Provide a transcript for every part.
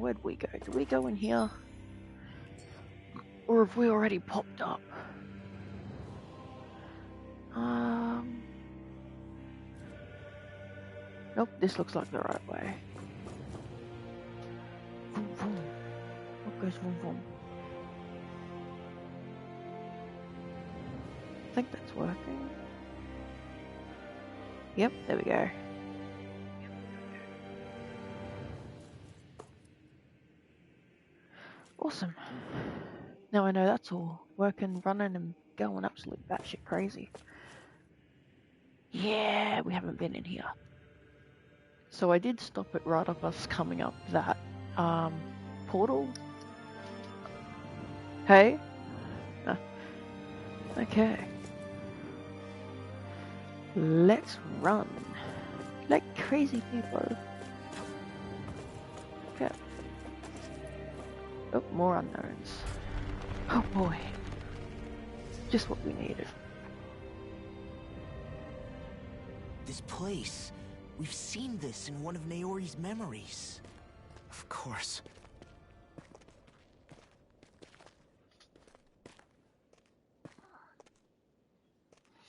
where'd we go? Did we go in here? Or have we already popped up? Nope, this looks like the right way. Vroom, vroom. What goes vroom, vroom? I think that's working. Yep, there we go. Awesome. Now I know that's all working, running, and going absolute batshit crazy. Yeah, we haven't been in here. So I did stop it right off us coming up that portal. Hey? Okay. Let's run. Like crazy people. Okay. Oh, more unknowns. Oh boy. Just what we needed. This place. We've seen this in one of Naori's memories. Of course.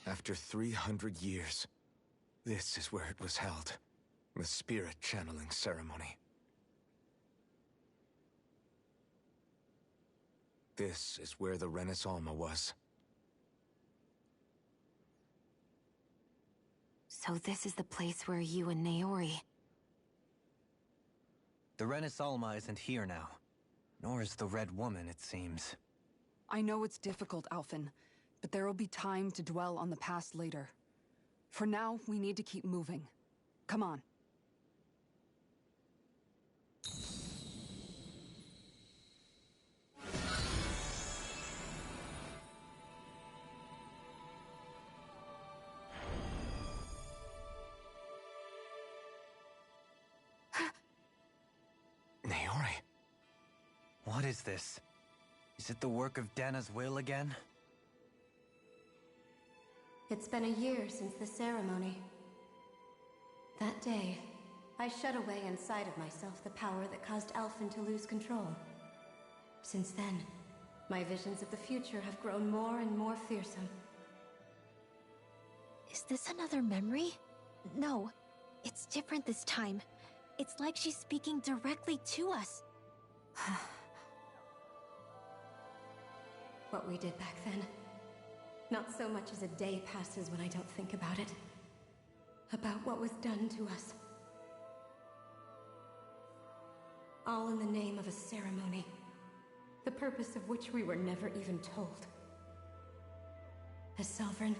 After 300 years, this is where it was held. The spirit channeling ceremony. This is where the Renaissance was. So this is the place where you and Naori... The Renaissance isn't here now. Nor is the Red Woman, it seems. I know it's difficult, Alphen, but there will be time to dwell on the past later. For now, we need to keep moving. Come on. Naori? What is this? Is it the work of Dana's will again? It's been a year since the ceremony. That day, I shut away inside of myself the power that caused Alphen to lose control. Since then, my visions of the future have grown more and more fearsome. Is this another memory? No, it's different this time. It's like she's speaking directly to us. What we did back then. Not so much as a day passes when I don't think about it. About what was done to us. All in the name of a ceremony. The purpose of which we were never even told. As Sovereign,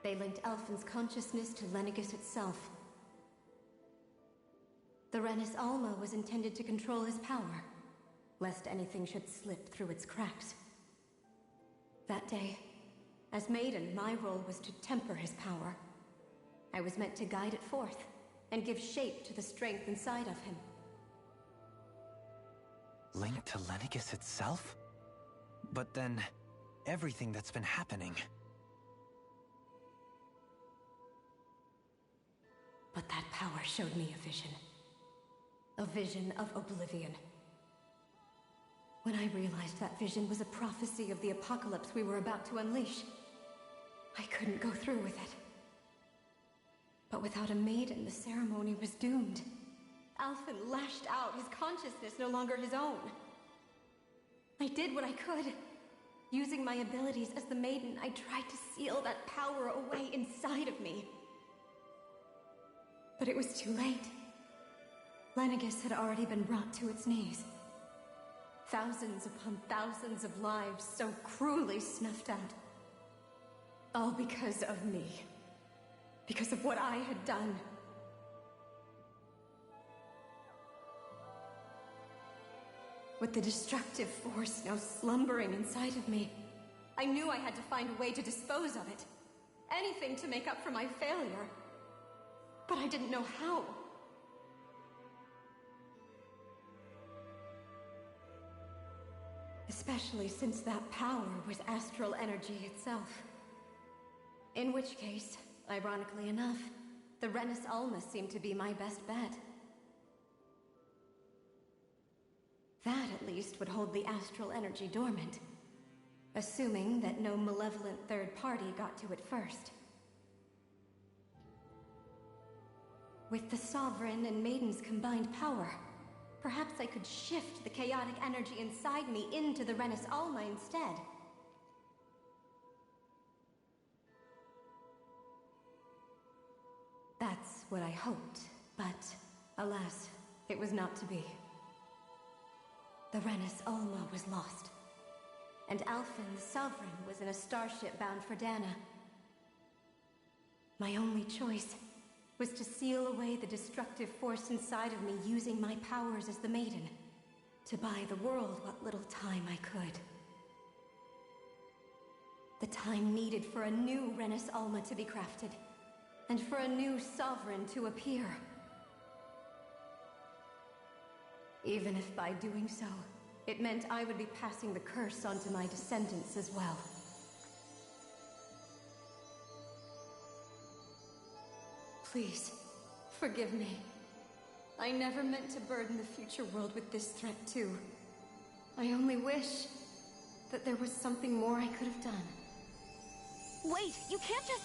they linked Alphen's consciousness to Lenegis itself. The Renis Alma was intended to control his power, lest anything should slip through its cracks. That day, as Maiden, my role was to temper his power. I was meant to guide it forth, and give shape to the strength inside of him. Linked to Lenegis itself? But then, everything that's been happening... But that power showed me a vision. A vision of oblivion. When I realized that vision was a prophecy of the apocalypse we were about to unleash, I couldn't go through with it. But without a maiden, the ceremony was doomed. Alphen lashed out, his consciousness no longer his own. I did what I could. Using my abilities as the maiden, I tried to seal that power away inside of me. But it was too late. Lenegis had already been brought to its knees. Thousands upon thousands of lives so cruelly snuffed out. All because of me. Because of what I had done. With the destructive force now slumbering inside of me, I knew I had to find a way to dispose of it. Anything to make up for my failure. But I didn't know how. Especially since that power was astral energy itself. In which case, ironically enough, the Renis Alma seemed to be my best bet. That, at least, would hold the astral energy dormant. Assuming that no malevolent third party got to it first. With the Sovereign and Maiden's combined power, perhaps I could shift the chaotic energy inside me into the Renis Alma instead. That's what I hoped, but alas, it was not to be. The Renis Alma was lost, and Alphen the Sovereign was in a starship bound for Dana. My only choice was to seal away the destructive force inside of me using my powers as the Maiden, to buy the world what little time I could. The time needed for a new Renis Alma to be crafted, and for a new Sovereign to appear. Even if by doing so, it meant I would be passing the curse on to my descendants as well. Please, forgive me. I never meant to burden the future world with this threat too. I only wish that there was something more I could have done. Wait, you can't just...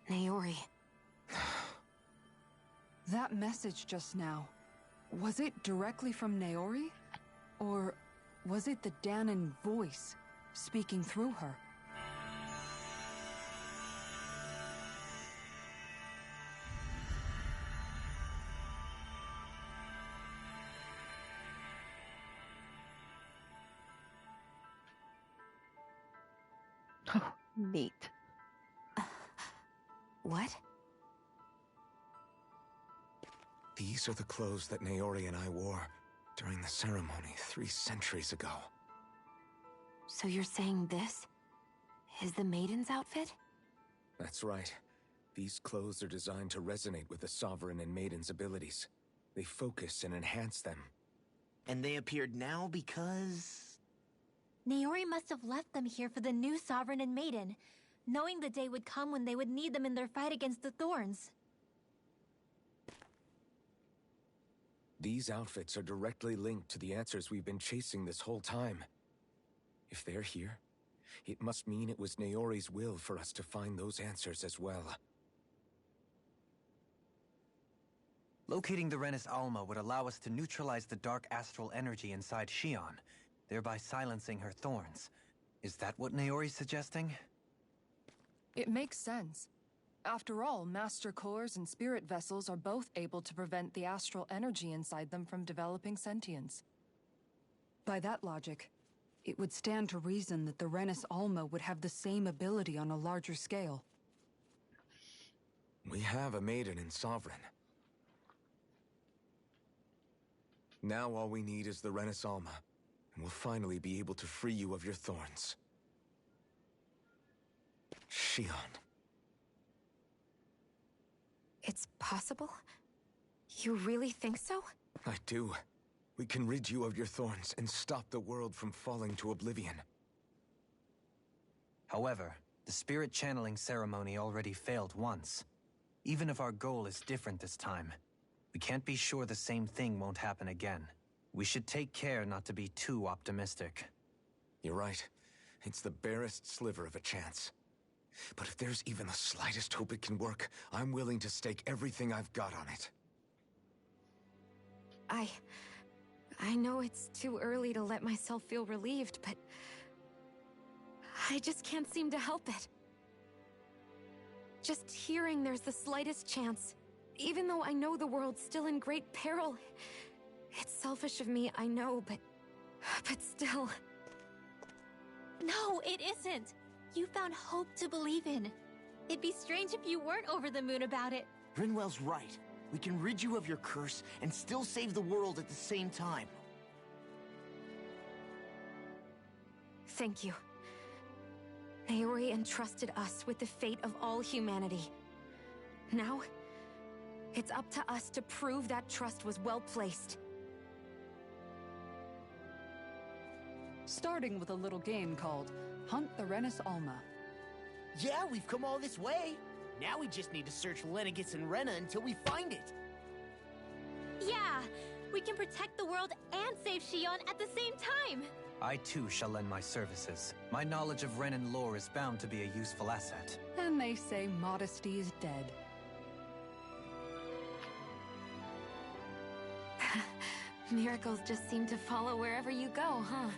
Naori. That message just now, was it directly from Naori? Or was it the Danan voice speaking through her? Oh, neat. What? These are the clothes that Naori and I wore during the ceremony 3 centuries ago. So you're saying this is the Maiden's outfit? That's right. These clothes are designed to resonate with the Sovereign and Maiden's abilities. They focus and enhance them. And they appeared now because... Naori must have left them here for the new Sovereign and Maiden, knowing the day would come when they would need them in their fight against the Thorns. These outfits are directly linked to the answers we've been chasing this whole time. If they're here, it must mean it was Naori's will for us to find those answers as well. Locating the Renis Alma would allow us to neutralize the dark astral energy inside Shion, thereby silencing her thorns. Is that what Naori's suggesting? It makes sense. After all, Master Cores and Spirit Vessels are both able to prevent the astral energy inside them from developing sentience. By that logic, it would stand to reason that the Renis Alma would have the same ability on a larger scale. We have a Maiden and Sovereign. Now all we need is the Renis Alma, and we'll finally be able to free you of your thorns. Shion. It's possible? You really think so? I do. We can rid you of your thorns and stop the world from falling to oblivion. However, the spirit channeling ceremony already failed once. Even if our goal is different this time, we can't be sure the same thing won't happen again. We should take care not to be too optimistic. You're right. It's the barest sliver of a chance. But if there's even the slightest hope it can work, I'm willing to stake everything I've got on it. I know it's too early to let myself feel relieved, but I just can't seem to help it. Just hearing there's the slightest chance, even though I know the world's still in great peril. It's selfish of me, I know, but still. No, it isn't. You found hope to believe in. It'd be strange if you weren't over the moon about it. Rinwell's right. We can rid you of your curse and still save the world at the same time. Thank you. Naori entrusted us with the fate of all humanity. Now, it's up to us to prove that trust was well placed. Starting with a little game called Hunt the Renis Alma. Yeah, we've come all this way. Now we just need to search Lenegis and Rena until we find it. Yeah, we can protect the world and save Shion at the same time. I too shall lend my services. My knowledge of Renan lore is bound to be a useful asset. And they say modesty is dead. Miracles just seem to follow wherever you go, huh?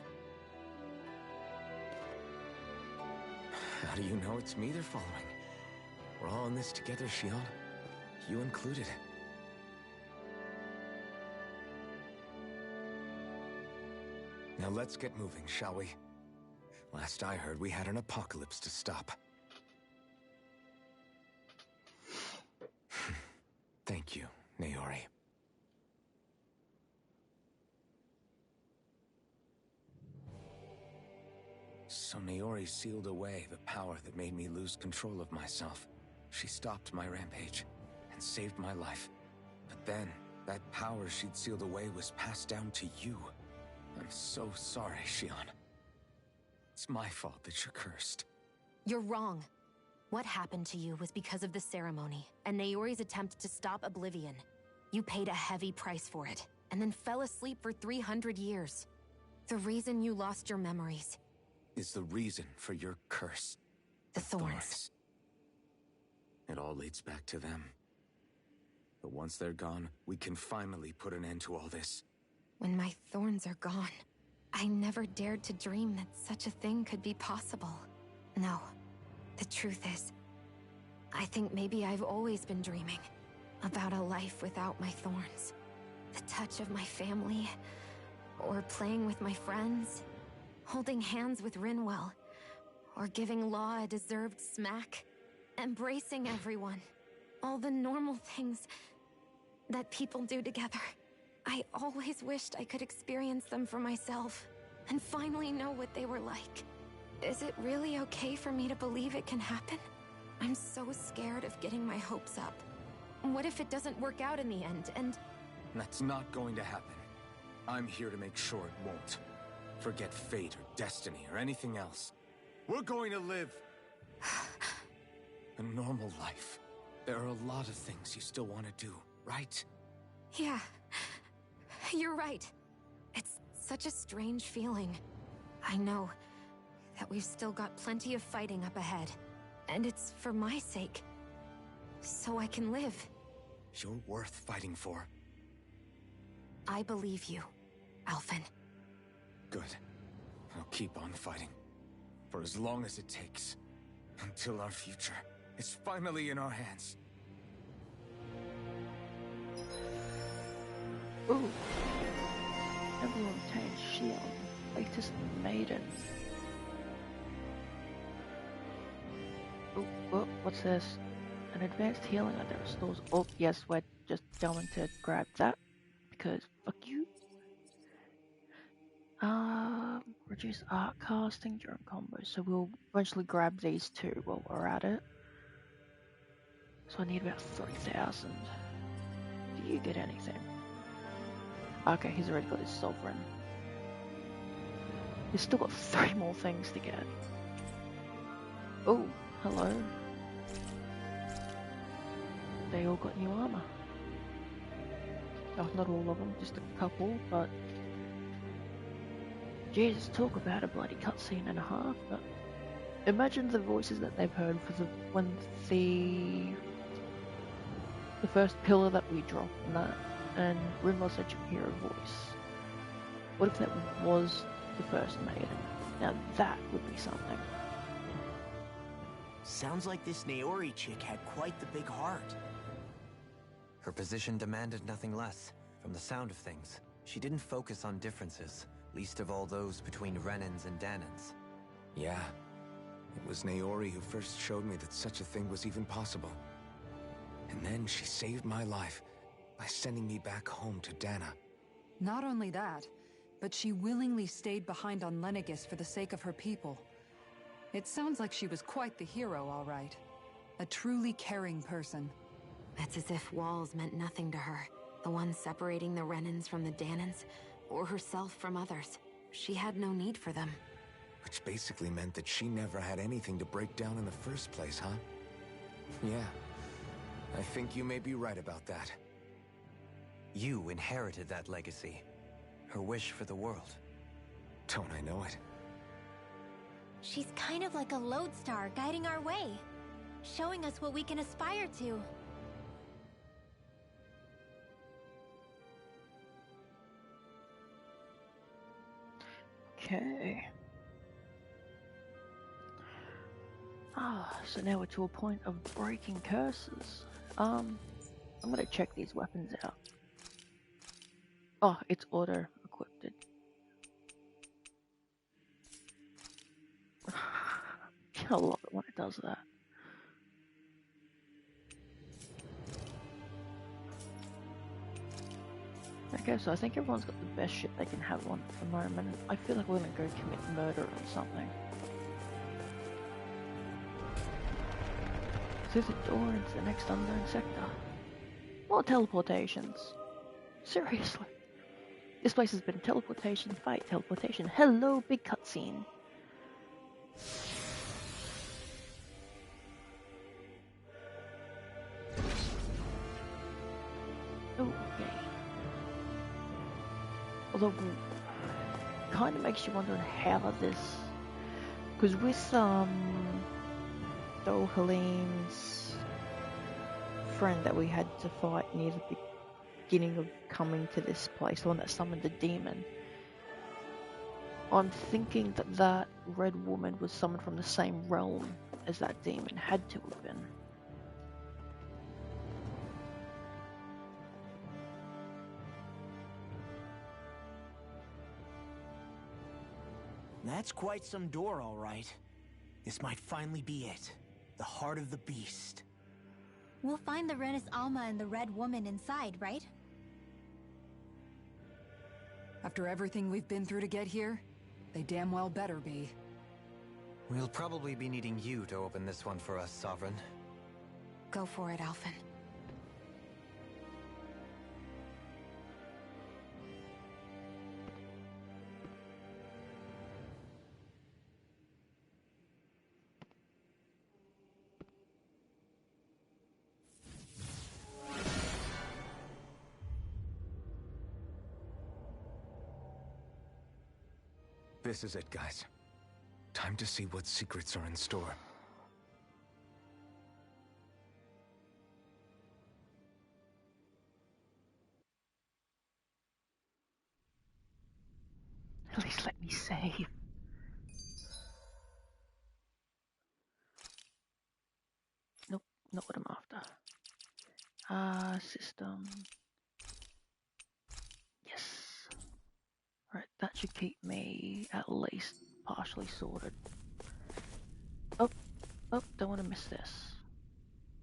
How do you know it's me they're following? We're all in this together, Shion. You included. Now let's get moving, shall we? Last I heard, we had an apocalypse to stop. Thank you, Naori. So Naori sealed away the power that made me lose control of myself. She stopped my rampage and saved my life. But then, that power she'd sealed away was passed down to you. I'm so sorry, Shion. It's my fault that you're cursed. You're wrong. What happened to you was because of the ceremony and Naori's attempt to stop Oblivion. You paid a heavy price for it, and then fell asleep for 300 years. The reason you lost your memories is the reason for your curse. The thorns. It all leads back to them. But once they're gone, we can finally put an end to all this. When my thorns are gone, I never dared to dream that such a thing could be possible. No, the truth is, I think maybe I've always been dreaming about a life without my thorns. The touch of my family, or playing with my friends, holding hands with Rinwell, or giving Law a deserved smack, embracing everyone. All the normal things that people do together. I always wished I could experience them for myself, and finally know what they were like. Is it really okay for me to believe it can happen? I'm so scared of getting my hopes up. What if it doesn't work out in the end, and... That's not going to happen. I'm here to make sure it won't. Forget fate or destiny or anything else. We're going to live a normal life. There are a lot of things you still want to do, right? Yeah, you're right. It's such a strange feeling. I know that we've still got plenty of fighting up ahead, and it's for my sake, so I can live. You're worth fighting for. I believe you, Alphen. Good. I'll keep on fighting. For as long as it takes. Until our future is finally in our hands. Ooh. Everyone obtained shield. Latest maiden. Oh, what's this? An advanced healing that restores. Oh, yes, we're just going to grab that. Because fuck you. Reduce art casting during combos. So we'll eventually grab these two while we're at it. So I need about 3,000. Do you get anything? Okay, he's already got his sovereign. He's still got 3 more things to get. Oh, hello. They all got new armor. Oh, not all of them, just a couple, but... Jesus, talk about a bloody cutscene and a half, but... Imagine the voices that they've heard for when the first pillar that we dropped and that, and Rinwell said you can hear a voice. What if that was the first maiden? Now that would be something. Sounds like this Naori chick had quite the big heart. Her position demanded nothing less. From the sound of things, she didn't focus on differences, least of all those between Renans and Danans. Yeah. It was Naori who first showed me that such a thing was even possible. And then she saved my life by sending me back home to Dana. Not only that, but she willingly stayed behind on Lenegis for the sake of her people. It sounds like she was quite the hero, all right. A truly caring person. It's as if walls meant nothing to her. The ones separating the Renans from the Danans, or herself from others. She had no need for them. Which basically meant that she never had anything to break down in the first place, huh? Yeah. I think you may be right about that. You inherited that legacy. Her wish for the world. Don't I know it? She's kind of like a lodestar guiding our way, showing us what we can aspire to. Okay. So now we're to a point of breaking curses. I'm gonna check these weapons out. Oh, it's auto-equipped. I love it when it does that. Okay, so I think everyone's got the best shit they can have on at the moment. I feel like we're gonna go commit murder or something. Through the door into the next unknown sector. More teleportations. Seriously. This place has been teleportation, fight, teleportation. Hello, big cutscene. Okay. Although, kind of makes you wonder how this... Because with, Halim's friend that we had to fight near the beginning of coming to this place, the one that summoned the demon, I'm thinking that that red woman was summoned from the same realm as that demon, had to have been. That's quite some door, all right. This might finally be it. The heart of the beast. We'll find the Renis Alma and the Red Woman inside, right? After everything we've been through to get here, they damn well better be. We'll probably be needing you to open this one for us, Sovereign. Go for it, Alphen. This is it, guys. Time to see what secrets are in store. At least let me save. Nope, not what I'm after. System. Yes. Right, that should keep me at least partially sorted. Oh, don't want to miss this.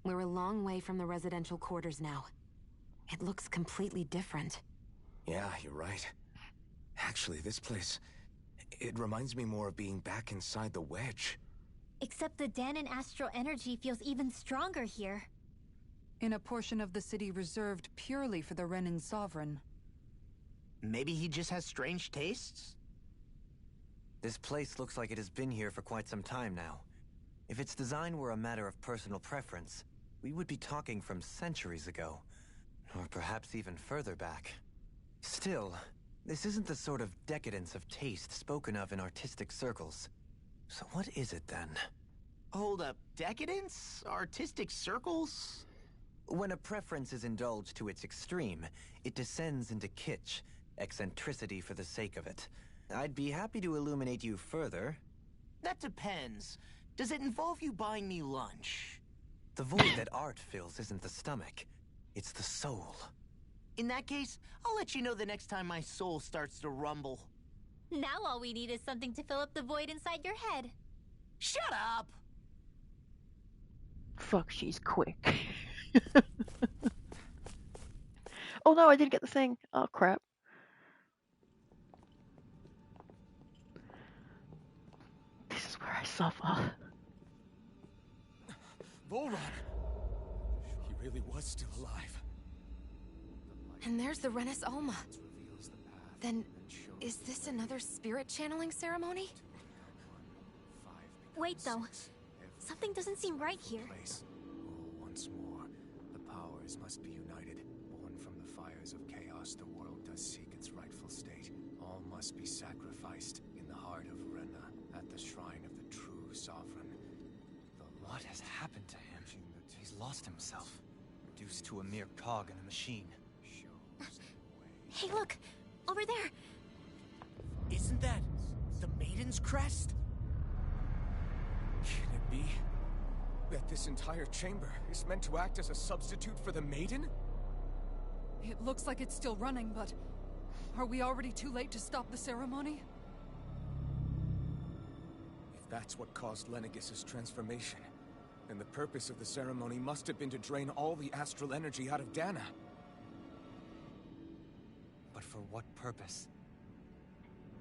We're a long way from the residential quarters now. It looks completely different. Yeah, you're right. Actually, this place... it reminds me more of being back inside the wedge. Except the Danon astral energy feels even stronger here. In a portion of the city reserved purely for the Renin Sovereign. Maybe he just has strange tastes? This place looks like it has been here for quite some time now. If its design were a matter of personal preference, we would be talking from centuries ago. Or perhaps even further back. Still, this isn't the sort of decadence of taste spoken of in artistic circles. So what is it then? Hold up, decadence? Artistic circles? When a preference is indulged to its extreme, it descends into kitsch, eccentricity for the sake of it. I'd be happy to illuminate you further. That depends. Does it involve you buying me lunch? The void that art fills isn't the stomach, it's the soul. In that case, I'll let you know the next time my soul starts to rumble. Now all we need is something to fill up the void inside your head. Shut up! Fuck, she's quick. Oh no, I didn't get the thing. Oh crap. This is where I suffer. Volrock! He really was still alive. And there's the Renis Alma. Then, is this another spirit channeling ceremony? Wait, though. Something doesn't seem right here. Place. Oh, once more, the powers must be united. Born from the fires of chaos, the world does seek its rightful state. All must be sacrificed in the heart of Rena, at the shrine of the true sovereign. What has happened to him? He's lost himself, reduced to a mere cog in a machine. Hey, look! Over there! Isn't that the Maiden's crest? Can it be that this entire chamber is meant to act as a substitute for the Maiden? It looks like it's still running, but... Are we already too late to stop the ceremony? If that's what caused Lenegis' transformation, then the purpose of the ceremony must have been to drain all the astral energy out of Dana. But for what purpose?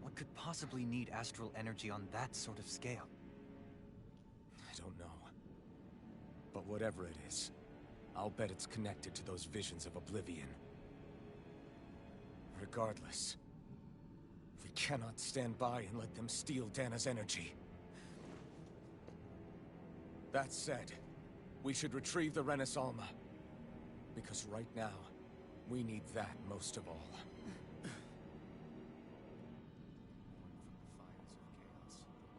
What could possibly need astral energy on that sort of scale? I don't know. But whatever it is, I'll bet it's connected to those visions of oblivion. Regardless, we cannot stand by and let them steal Dana's energy. That said, we should retrieve the Renis Alma. Because right now, we need that most of all.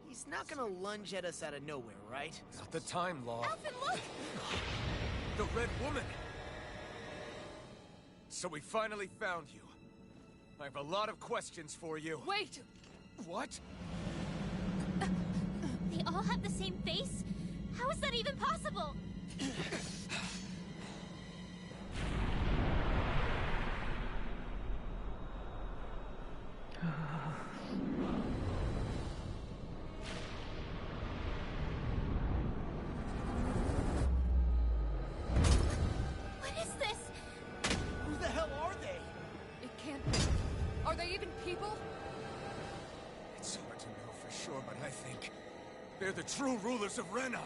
He's not gonna lunge at us out of nowhere, right? Not the time, Law. Alphen, look! The Red Woman! So we finally found you. I have a lot of questions for you. Wait! What? They all have the same face? How is that even possible? What is this? Who the hell are they? It can't be. Are they even people? It's hard to know for sure, but I think they're the true rulers of Rena.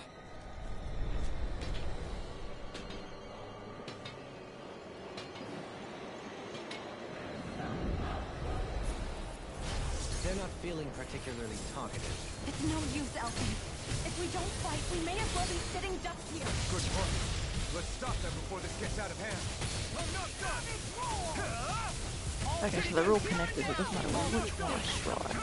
They're not feeling particularly talkative. It's no use, Alphen. If we don't fight, we may as well be sitting ducks here. Good point. Let's stop them before this gets out of hand. I'm not done! Okay, so they're all connected, but it doesn't matter which one I strike.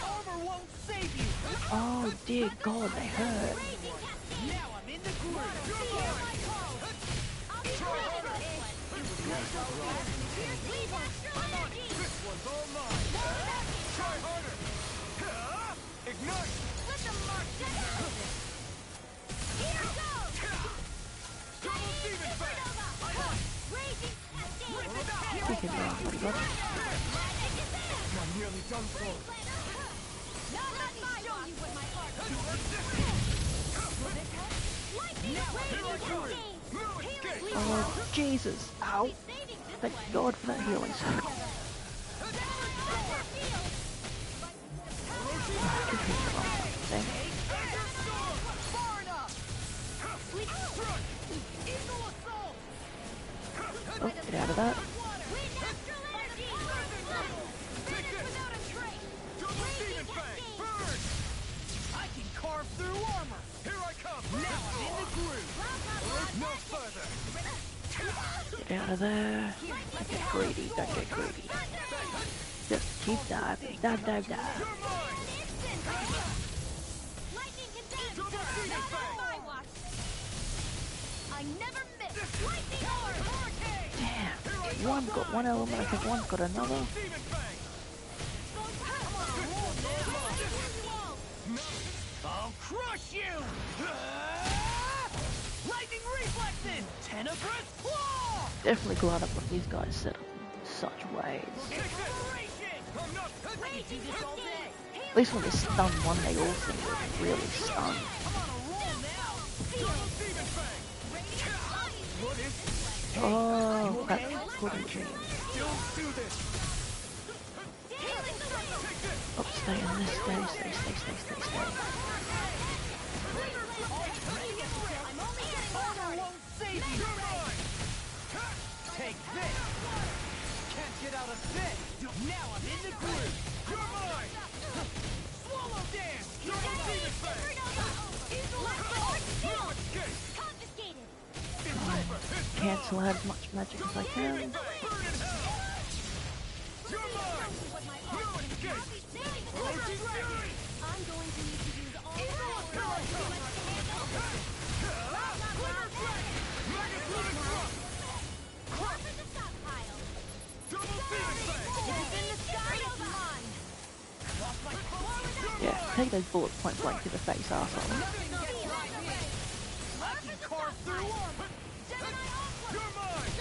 Armor won't save you! Oh dear God, they hurt. Now I'm in the groove! This one's all mine! Try harder! Ignite! Let them march down! Here goes! Double Demon Fang! Raging Cascade! He can run pretty good. I'm nearly done for. Not let me show you what my art Lightning Raging Cascade! Oh Jesus! Ow! Thank God for that healing circle. Oh, get out of that. I can carve through armor! Here I come! Now I'm in the groove! No further! Get out of there. Don't get greedy, don't get greedy. Just keep diving. Dive, dive, dive. Lightning condemned! Not on my watch! I never miss! Lightning orb! Damn. One's got one element, I think one's got another. I'll crush you! Lightning reflexes! Tenebrous claw! Definitely glad I put these guys set up in such ways. At least when they stun one, they all seem to really stun. Oh, that's good machine. Oh, stay in this, stay. save you! Take this! Can't get out of this! Now I'm in the groove! You're mine! Swallow dance! Confiscated! Cancel out as much magic as I can. You're mine! No escape! I'm going to need to use all my abilities to handle this. Crop in the stockpile. It's in the sky, it's mine. Yeah, take those bullet point blank to the face, arsehole. I can carve through armor! You're mine!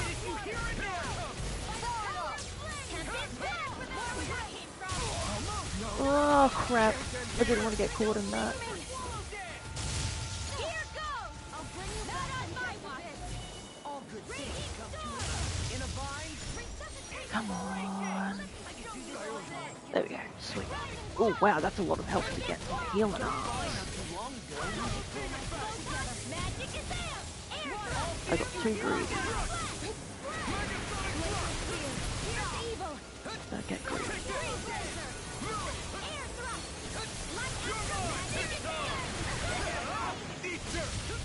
If you hear it now! Oh crap, I didn't want to get caught in that. Here goes! I'll bring you back on my watch. All good things come to us in a bind. Come on. There we go, sweet. Oh wow, that's a lot of help to get some healing arms. Magic is out! I got too greedy. Don't get greedy.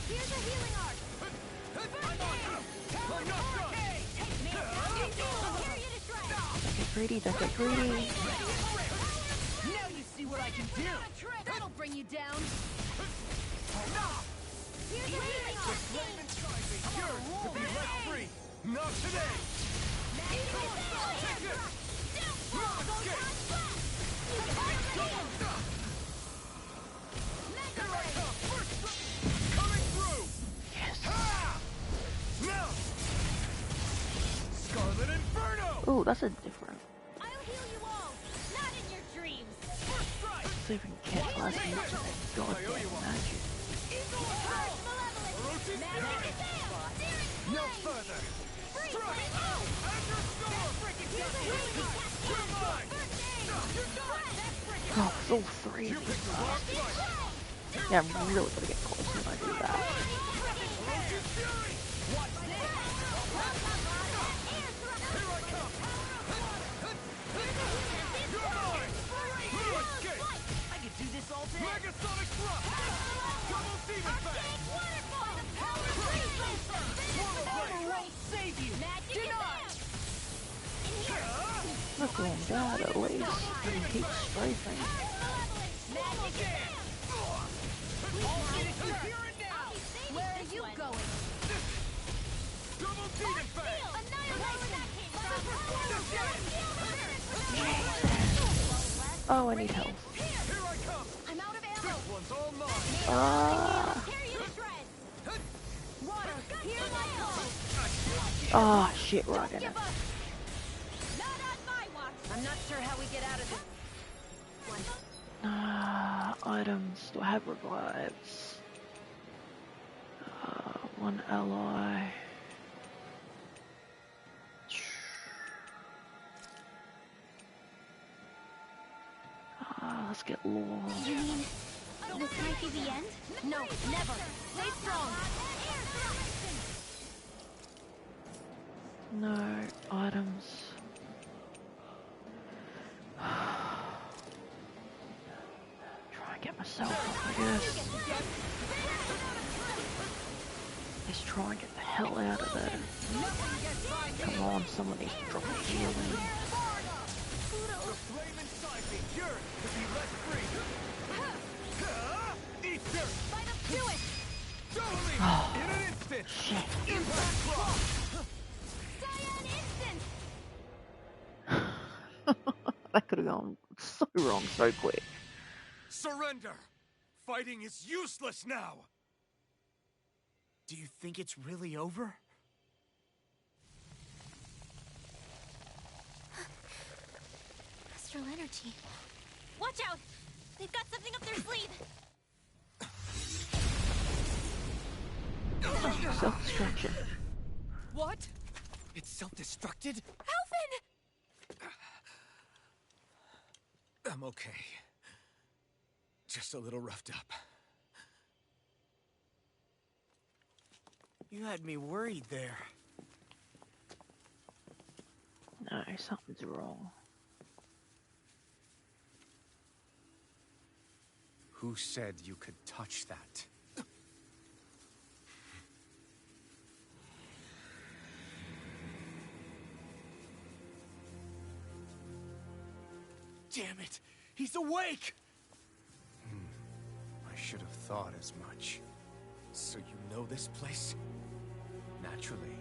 Here's a healing art. Don't get greedy, don't get greedy. Now you see what I can do. That'll bring you down. Here's a healing art. To be left free. Not today. Coming through. Yes. Now. Scarlet Inferno. Oh, that's a different. I'll heal you all. Not in your dreams. First strike. Let's see if we can cancel as much of that goddamn magic. Orochi's Magic Fury. is out. No further. Strike. Under storm. Here's a healing art. You're mine. Oh, it's all three of these bastards. Yeah, I'm really gonna get close when I do that. Orochi's Fury. Watch this. Here I come. You're mine. No escape. I could do this all day. Megasonic thrust. Double demon fang. Swallow won't save you. Denied. Look on that at least. And keep strafing. Swallow dance. All get you here and now. Where are you going? Double demon fang. Oh, I need help. Here I come. I'm out of ammo. This one's all mine. Tear you to shreds. Water, here's my Oh shit, we're gonna. Not on my watch. I'm not sure how we get out of this. Items. Do I have revives? One ally. Let's get law. You mean this might be the end? No, never. Stay strong. No items. Try and get myself up, I guess. Let's try and get the hell out of there. Come on, someone needs to drop a healing. The flame inside me yearns to be let free. Eat dirt. Do it. Totally. In an instant. Shit. Impact rock. Cyan instant. That could have gone so wrong so quick. Surrender. Fighting is useless now. Do you think it's really over? Astral energy. Watch out! They've got something up their sleeve. Self-destruction. What? It's self-destructed? Alvin! I'm okay. Just a little roughed up. You had me worried there. No, something's wrong. Who said you could touch that? Damn it! He's awake! I should have thought as much. So you know this place? Naturally.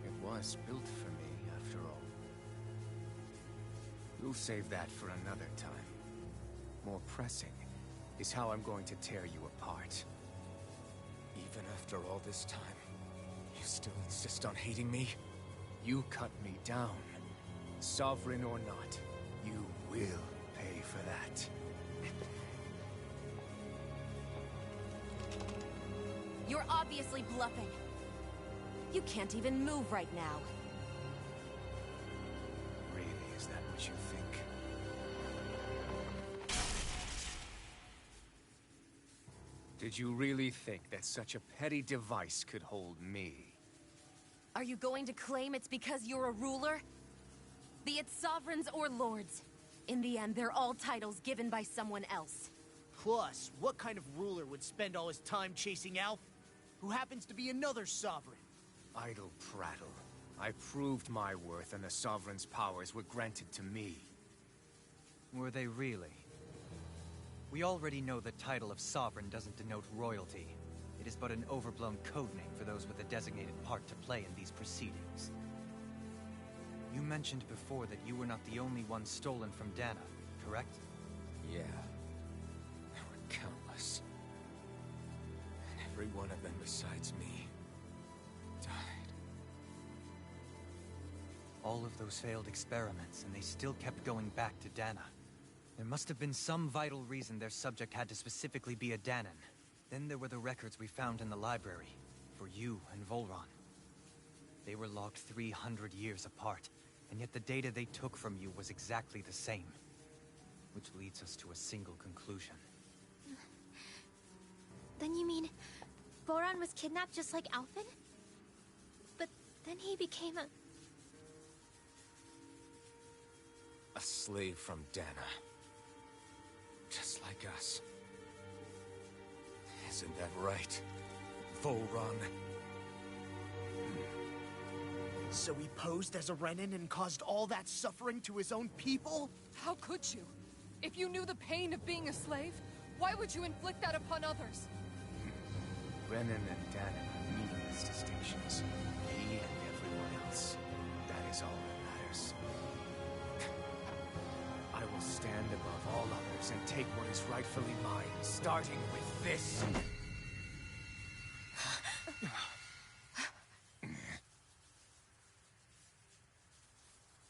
It was built for me, after all. We'll save that for another time. More pressing is how I'm going to tear you apart. Even after all this time, you still insist on hating me? You cut me down. Sovereign or not, you will pay for that. You're obviously bluffing. You can't even move right now. Really, is that what you think? Did you really think that such a petty device could hold me? Are you going to claim it's because you're a ruler? Be it sovereigns or lords. In the end, they're all titles given by someone else. Plus, what kind of ruler would spend all his time chasing Alf, who happens to be another sovereign? Idle prattle. I proved my worth and the Sovereign's powers were granted to me. Were they really? We already know the title of Sovereign doesn't denote royalty. It is but an overblown codename for those with a designated part to play in these proceedings. You mentioned before that you were not the only one stolen from Dana, correct? Yeah. There were countless. And every one of them besides me died. All of those failed experiments, and they still kept going back to Dana. There must have been some vital reason their subject had to specifically be a Danan. Then there were the records we found in the library, for you and Volron. They were logged 300 years apart, and yet the data they took from you was exactly the same. Which leads us to a single conclusion. Then you mean Boron was kidnapped just like Alphen? But then he became a... A slave from Dana. Just like us. Isn't that right, Volron? So he posed as a Renin and caused all that suffering to his own people? How could you? If you knew the pain of being a slave, why would you inflict that upon others? Renin and Danan are meaningless distinctions. Me and everyone else. That is all that matters. I will stand above all others and take what is rightfully mine, starting with this.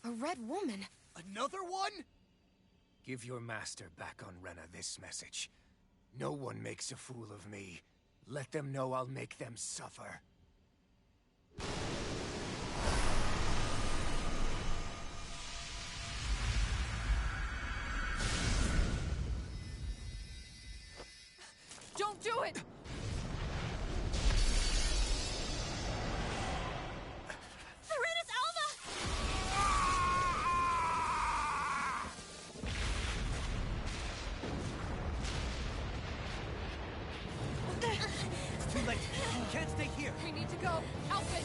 A red woman? Another one? Give your master back on Rena this message. No one makes a fool of me. Let them know I'll make them suffer. Don't do it! Serenus Alva! It's too late. You can't stay here. We need to go. Alphen!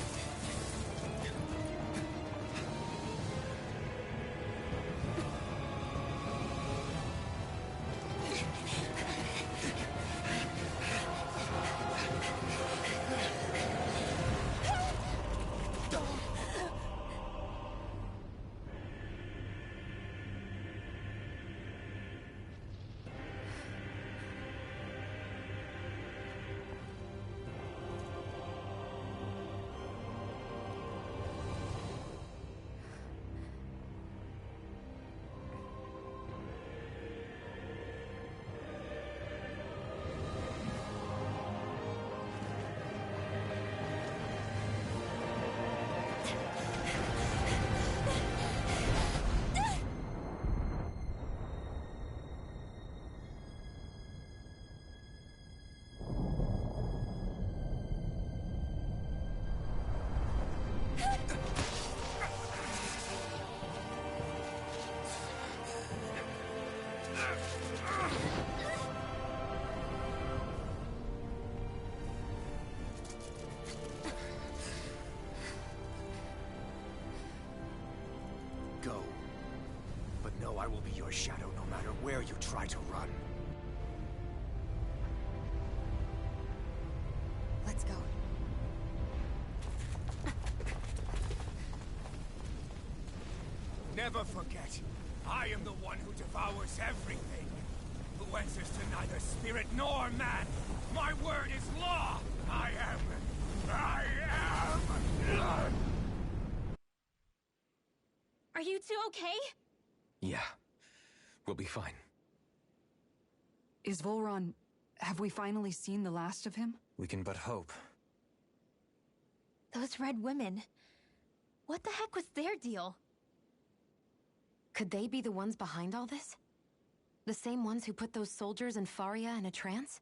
know I will be your shadow no matter where you try to run. Let's go. Never forget, I am the one who devours everything. Who answers to neither spirit nor man. My word is law. I am. Are you two okay? Yeah, we'll be fine. Is Volron... have we finally seen the last of him? We can but hope. Those red women. What the heck was their deal? Could they be the ones behind all this? The same ones who put those soldiers in Faria in a trance?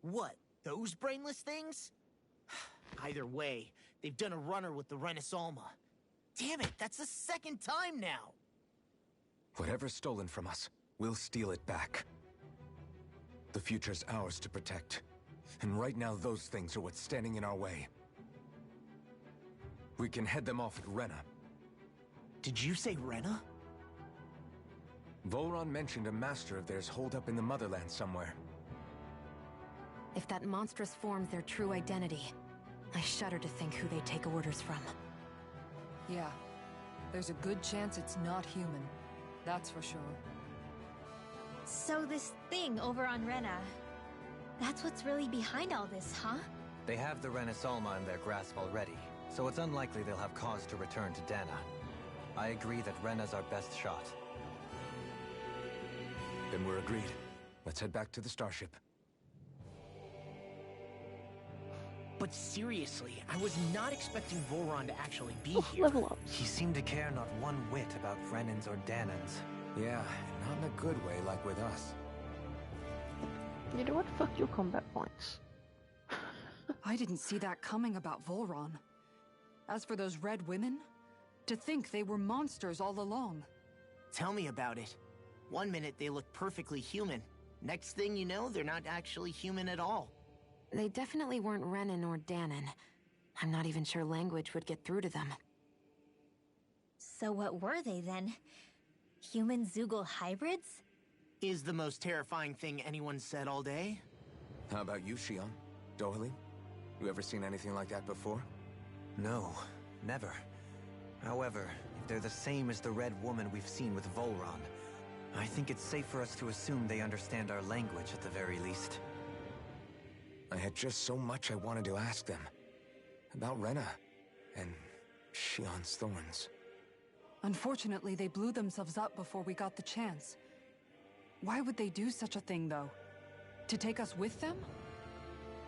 What? Those brainless things? Either way, they've done a runner with the Renaissance. Damn it, that's the second time now! Whatever's stolen from us, we'll steal it back. The future's ours to protect. And right now, those things are what's standing in our way. We can head them off at Rena. Did you say Rena? Volron mentioned a master of theirs holed up in the motherland somewhere. If that monstrous form's their true identity, I shudder to think who they take orders from. Yeah. There's a good chance it's not human. That's for sure. So this thing over on Rena, that's what's really behind all this, huh? They have the Renaissance in their grasp already, so it's unlikely they'll have cause to return to Dana. I agree that Rena's our best shot. Then we're agreed. Let's head back to the starship. But seriously, I was not expecting Volron to actually be here. Level up. He seemed to care not one whit about Renans or Danans. Yeah, not in a good way like with us. You know what? Fuck your combat points. I didn't see that coming about Volron. As for those red women, to think they were monsters all along. Tell me about it. One minute they look perfectly human. Next thing you know, they're not actually human at all. They definitely weren't Renan or Danan. I'm not even sure language would get through to them. So what were they then? Human Zoogle hybrids? Is the most terrifying thing anyone said all day? How about you, Shion? Dohalim? You ever seen anything like that before? No, never. However, if they're the same as the Red Woman we've seen with Volron, I think it's safe for us to assume they understand our language at the very least. I had just so much I wanted to ask them. About Rena, and Shion's thorns. Unfortunately, they blew themselves up before we got the chance. Why would they do such a thing, though? To take us with them?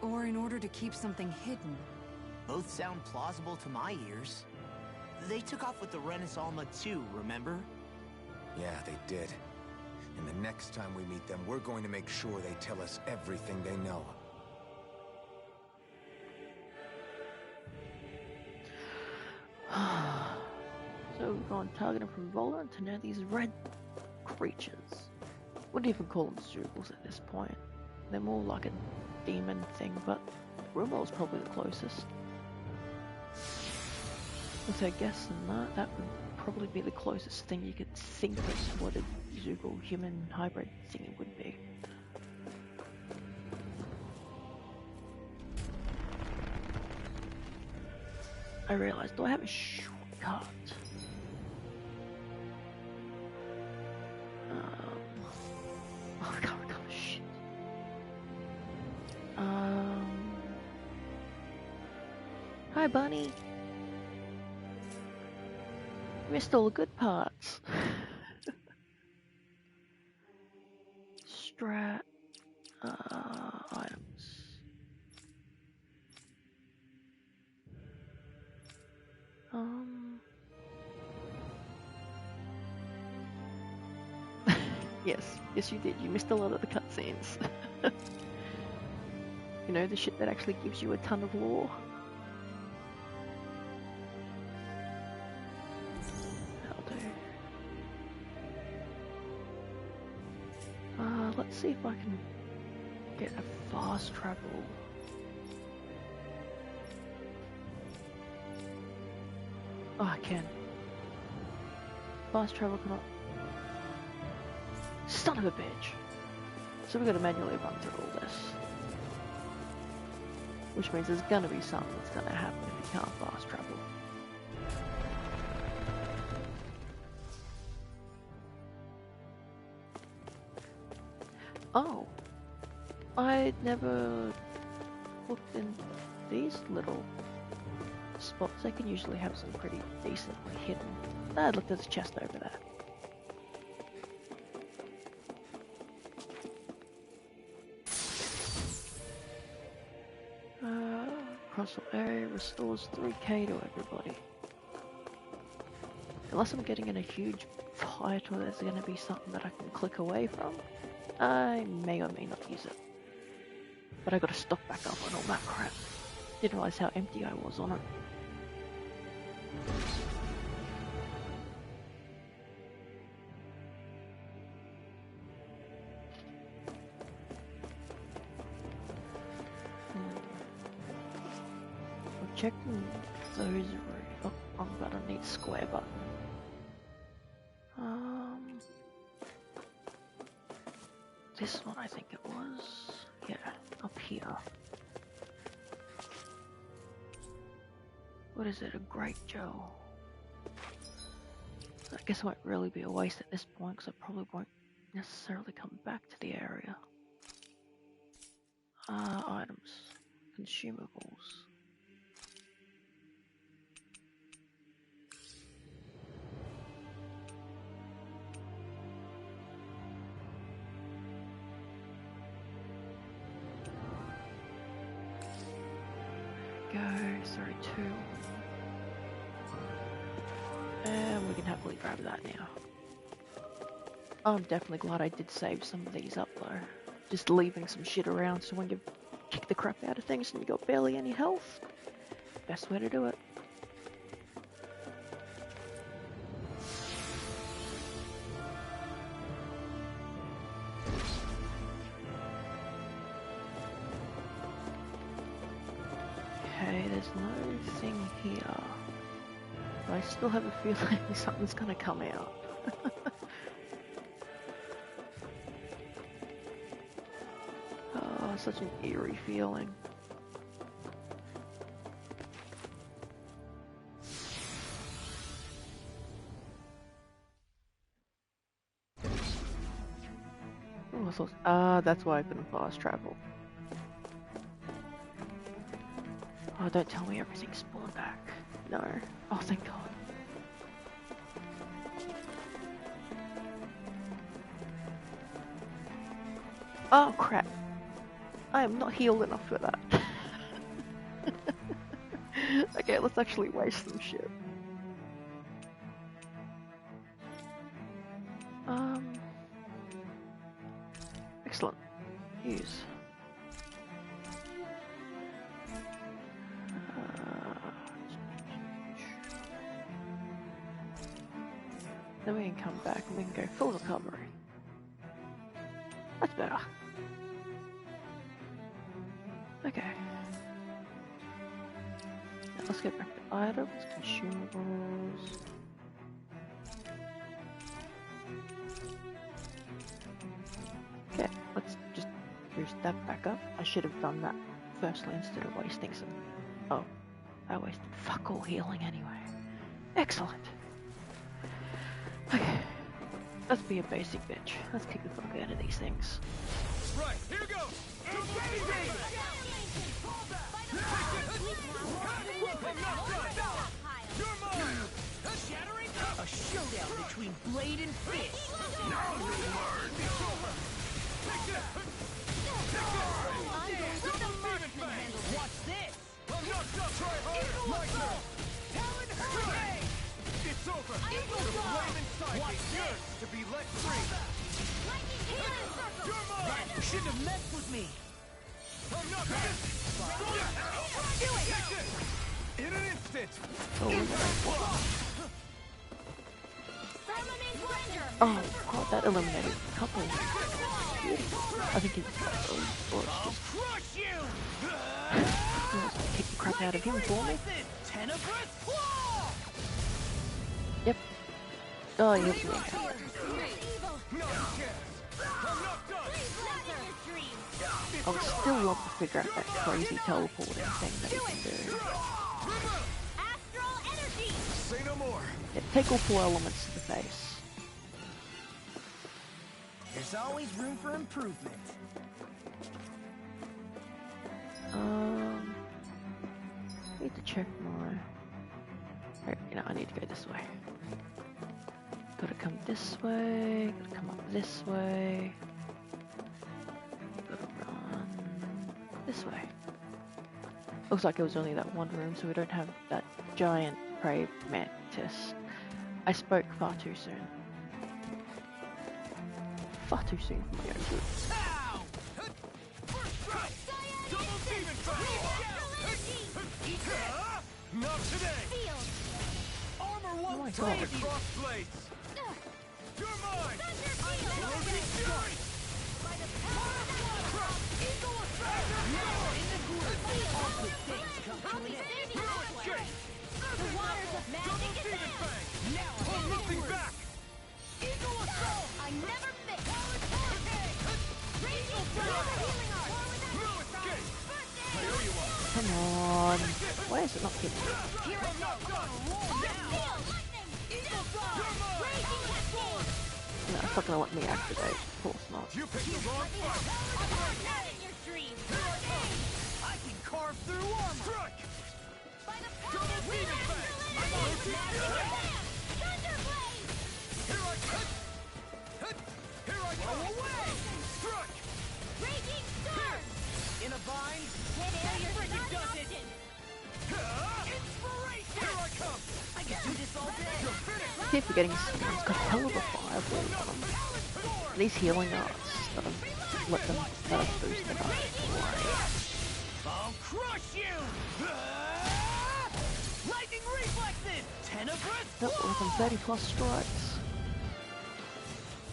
Or in order to keep something hidden? Both sound plausible to my ears. They took off with the Renaissance too, remember? Yeah, they did. And the next time we meet them, we're going to make sure they tell us everything they know. So we've gone targeting from Volron to now these red creatures. Wouldn't even call them Zoogles at this point. They're more like a demon thing, but Rumor's probably the closest. So guessing that would probably be the closest thing you could think of what a Zoogle human hybrid thing would be. I realized, do I have a shortcut? Oh, I can't recover shit. Hi, Bunny. Missed all the good parts. Strat. Items. Yes you did. You missed a lot of the cutscenes. You know, the shit that actually gives you a ton of lore. That'll do. Let's see if I can get a fast travel. Oh, I can. Fast travel cannot. Son of a bitch! So we gotta manually run through all this. Which means there's gonna be something that's gonna happen if you can't fast travel. Oh! I never looked in these little spots. They can usually have some pretty decently hidden. Ah, look, there's a chest over there. Crossal area restores 3k to everybody. Unless I'm getting in a huge fight or there's going to be something that I can click away from, I may or may not use it. But I got to stock back up on all that crap. Didn't realize how empty I was on it. Checking those. Oh, I'm gonna need square button. This one I think it was. Yeah, up here. What is it? A Great Joe. I guess it won't really be a waste at this point because I probably won't necessarily come back to the area. Items, consumables. Go 32. And we can happily grab that now. I'm definitely glad I did save some of these up though. Just leaving some shit around so when you kick the crap out of things and you got barely any health, best way to do it. Okay, there's no thing here. But I still have a feeling something's gonna come out. Oh, such an eerie feeling. Oh, I thought, that's why I couldn't fast travel. Oh, don't tell me everything spawned back. No. Oh, thank God. Oh, crap. I am not healed enough for that. Okay, let's actually waste some shit. Excellent. Use. Then we can come back and we can go full recovery. That's better. Okay. Now let's get back to items, consumables. Okay, let's just boost that back up. I should have done that firstly instead of wasting some. Oh, I wasted fuck all healing anyway. Excellent. Okay, let's be a basic bitch. Let's kick the fuck out of these things. Right, here goes! A showdown between blade and fist. Now you learn! Watch this. I'm knocked up! Try harder! Lightning! Talon Hurricane. It's over! Eagle The Fly. flame inside Watch is yours this. to be let free! You're mine! Man, you shouldn't have messed with me. I'm not ready! Do it. Take this! In an instant! Oh god, that eliminated a couple. I think it's or it's just Crush you. kick the crap out of him for me. Tenebrous Claw. Yep. Oh, you're being Evil. I would still love to figure out that crazy teleporting thing that he can do. Astral energy. Say no more. Yeah, take all 4 elements to the face. There's always room for improvement. Need to check my... Right, you know, I need to go this way. Gotta come this way, gotta come up this way. Gotta run this way. Looks like it was only that one room, so we don't have that giant prey mantis. I spoke far too soon. Far too soon for my own good. Ow! First strike! Double demon Not today! Armor Oh won't my save God. you! Cross blades! You're mine! Closing fury! Eagle effect! Now in the grip! All good things come to an end! Escape! The waters of magic Demon advance. Fang! Now I'm nothing back! Eagle assault! I never miss. Raging fire. Healing art. No escape! I owe you one! Come on. Why is it not hitting me? Here I go. Steel. Lightning. Eagle fire! Raging cascade. No, it's not gonna let me activate. Of course not. You picked the wrong fight! Not in your dreams. I can carve through armor! Strike! By the power of Demon Fang! I'm on magic advance. Thunderblade. Here I come! Here I go! Away! Strike! Raging storm. In a bind? Hit area Freaking not an does it. option. Inspiration! Here I come! I can do this all day! You're finished! I keep forgetting someone's got a hell of a fireball on them. These healing arts that have let them boost their up. I'll crush you! Lightning reflexes! Tenebrous! Nope, within 30 plus strikes.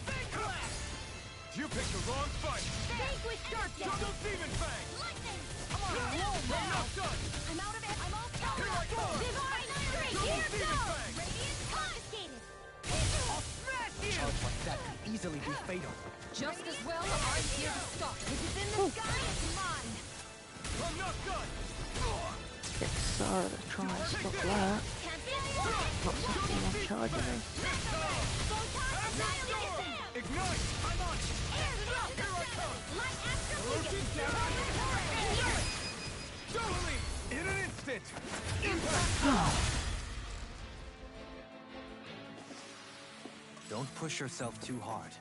Fang blast! You picked the wrong fight! Vanquish darkness. Double demon fang! Lightning. I'm on a roll now! I'm not done! I'm out of it. I'm all Here I go! Divine Strike. Double Here demon goes. fang! Radiant confiscated. I'll smash you! Charge like that could easily be fatal. Just as well, I'm here to stop. If it's in the sky, it's mine. I'm not done! Get Sarah to try and stop that. Can't be avoided. Not something I'm charging me. Photon annihilation. Ignite! I'm on! Air drop. Light astral beacon. Totally! In an instant! Impact! Don't push yourself too hard.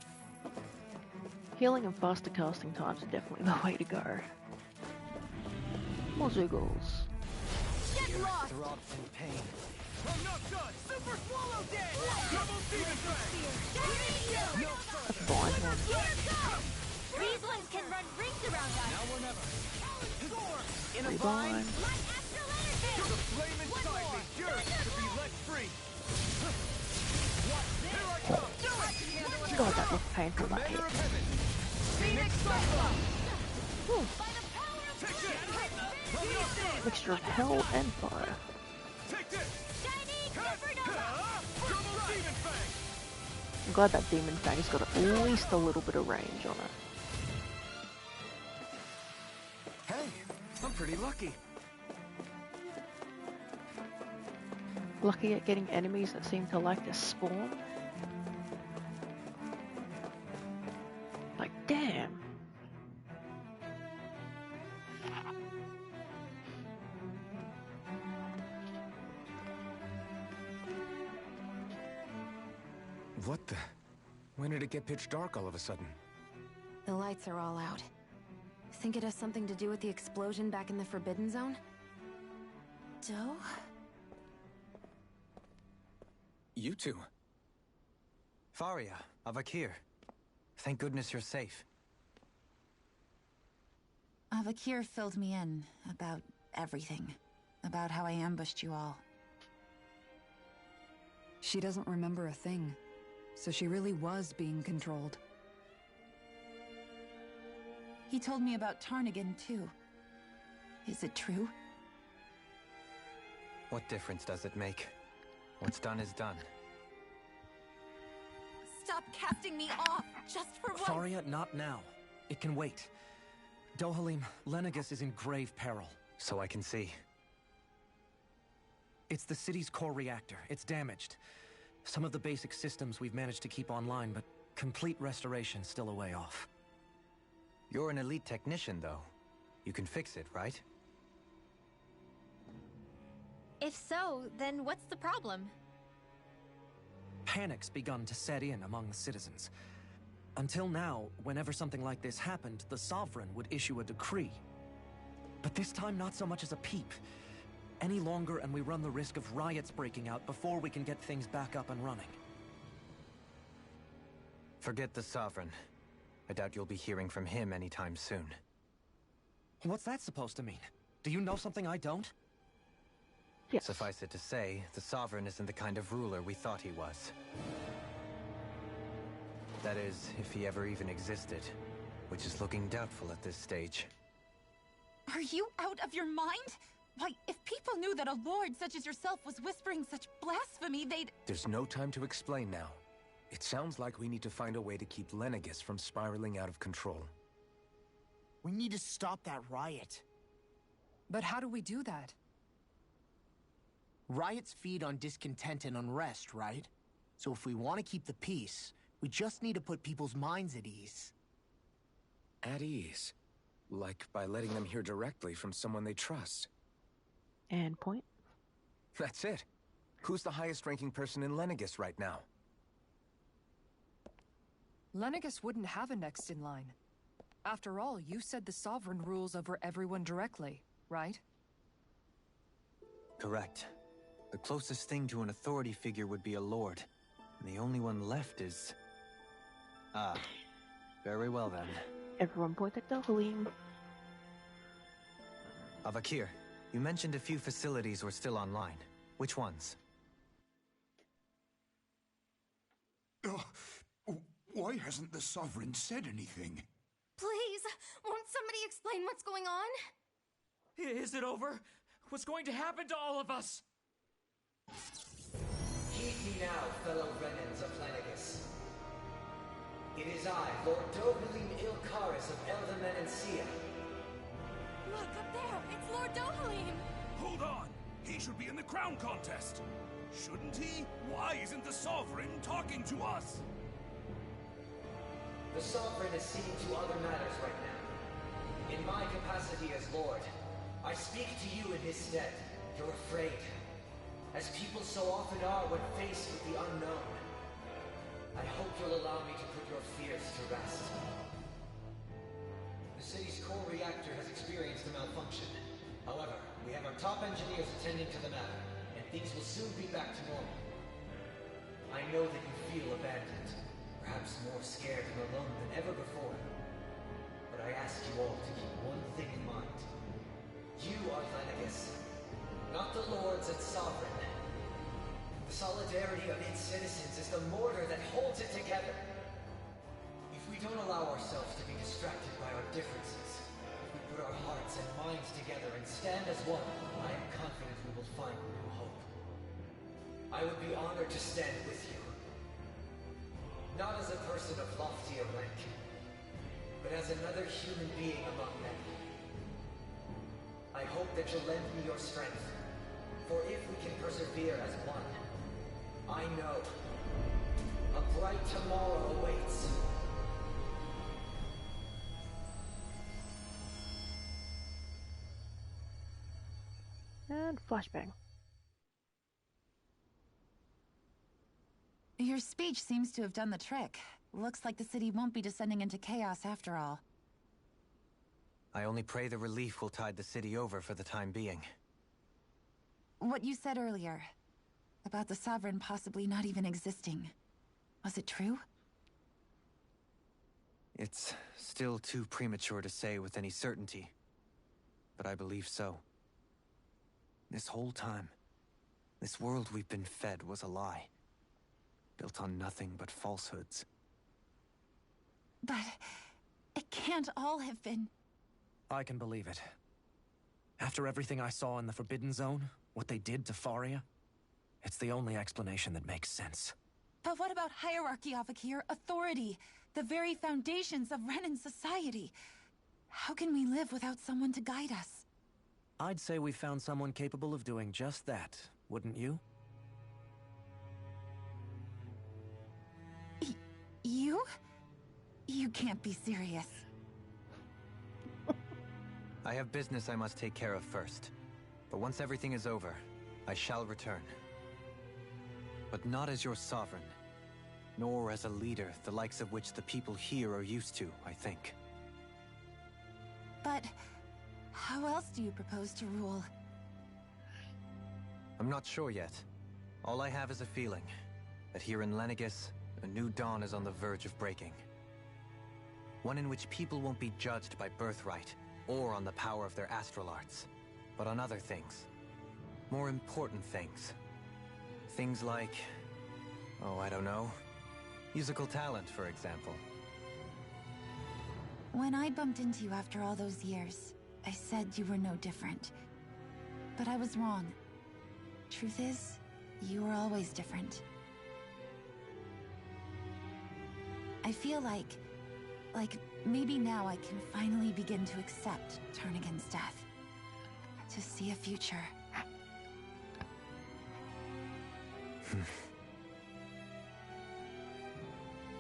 Healing and faster casting times are definitely the way to go. More Zoogles. Get lost. Throbs in pain. I'm not done! Super swallow dead! Double demon fang! No That's a blind one. Here goes. These ones can run rings around us. Now or never! Sword! In a Rebind. bind! Light astral energy. The flame inside me yearns to be let free! Here I come! God, that looked painful, that hit. Commander of Heaven! Phoenix Cyclops. By the power of Take flame. this! I'm not done! Mixture of hell and fire. Take this! Shining supernova. Double demon fang! I'm glad that Demon Fang's got at least a little bit of range on it. Hey, I'm pretty lucky. Lucky at getting enemies that seem to like to spawn. Like, damn. What the? When did it get pitch dark all of a sudden? The lights are all out. Think it has something to do with the explosion back in the Forbidden Zone? Doe? You two. Faria, Avakir. Thank goodness you're safe. Avakir filled me in about everything. About how I ambushed you all. She doesn't remember a thing, so she really was being controlled. He told me about Tarnigan, too. Is it true? What difference does it make? What's done is done. casting me off, just for once. Faria, not now. It can wait. Dohalim, Lenegus is in grave peril. So I can see. It's the city's core reactor. It's damaged. Some of the basic systems we've managed to keep online, but complete restoration's still a way off. You're an elite technician, though. You can fix it, right? If so, then what's the problem? Panic's begun to set in among the citizens. Until now, whenever something like this happened, the Sovereign would issue a decree. But this time, not so much as a peep. Any longer, and we run the risk of riots breaking out before we can get things back up and running. Forget the Sovereign. I doubt you'll be hearing from him anytime soon. What's that supposed to mean? Do you know something I don't? Yes. Suffice it to say, the Sovereign isn't the kind of ruler we thought he was. That is, if he ever even existed, which is looking doubtful at this stage. Are you out of your mind? Why, if people knew that a lord such as yourself was whispering such blasphemy, they'd... There's no time to explain now. It sounds like we need to find a way to keep Lenegus from spiraling out of control. We need to stop that riot. But how do we do that? Riots feed on discontent and unrest, right? So if we want to keep the peace, we just need to put people's minds at ease. At ease? Like by letting them hear directly from someone they trust. And point. That's it. Who's the highest-ranking person in Lenegus right now? Lenegus wouldn't have a next in line. After all, you said the Sovereign rules over everyone directly, right? Correct. The closest thing to an authority figure would be a lord. And the only one left is... Ah. Very well then. Everyone point at Dohalim. Avakir, you mentioned a few facilities were still online. Which ones? Why hasn't the Sovereign said anything? Please, won't somebody explain what's going on? Is it over? What's going to happen to all of us? Heed me now, fellow remnants of Lenegus. It is I, Lord Dohalim Ilkaris of Elderman and Sia. Look, up there! It's Lord Dohalim! Hold on! He should be in the crown contest! Shouldn't he? Why isn't the Sovereign talking to us? The Sovereign is seeing to other matters right now. In my capacity as Lord, I speak to you in his stead. You're afraid. As people so often are when faced with the unknown. I hope you'll allow me to put your fears to rest. The city's core reactor has experienced a malfunction. However, we have our top engineers attending to the matter, and things will soon be back to normal. I know that you feel abandoned, perhaps more scared and alone than ever before. But I ask you all to keep one thing in mind. You are Lenegus, not the Lords and Sovereign. The solidarity of its citizens is the mortar that holds it together. If we don't allow ourselves to be distracted by our differences, if we put our hearts and minds together and stand as one, I am confident we will find new hope. I would be honored to stand with you. Not as a person of loftier rank, but as another human being among men. I hope that you'll lend me your strength, for if we can persevere as one, I know a bright tomorrow awaits. And flashbang. Your speech seems to have done the trick. Looks like the city won't be descending into chaos after all. I only pray the relief will tide the city over for the time being. What you said earlier, about the Sovereign possibly not even existing. Was it true? It's still too premature to say with any certainty, but I believe so. This whole time, this world we've been fed was a lie, built on nothing but falsehoods. But it can't all have been... I can believe it. After everything I saw in the Forbidden Zone, what they did to Faria, it's the only explanation that makes sense. But what about hierarchy, Avakir? Authority? The very foundations of Renan society? How can we live without someone to guide us? I'd say we found someone capable of doing just that, wouldn't you? You? You can't be serious. I have business I must take care of first. But once everything is over, I shall return. But not as your sovereign, nor as a leader the likes of which the people here are used to, I think. But how else do you propose to rule? I'm not sure yet. All I have is a feeling that here in Lenegis, a new dawn is on the verge of breaking. One in which people won't be judged by birthright or on the power of their astral arts, but on other things. More important things. Things like, oh, I don't know, musical talent, for example. When I bumped into you after all those years, I said you were no different. But I was wrong. Truth is, you were always different. I feel like maybe now I can finally begin to accept Turnigan's death. To see a future.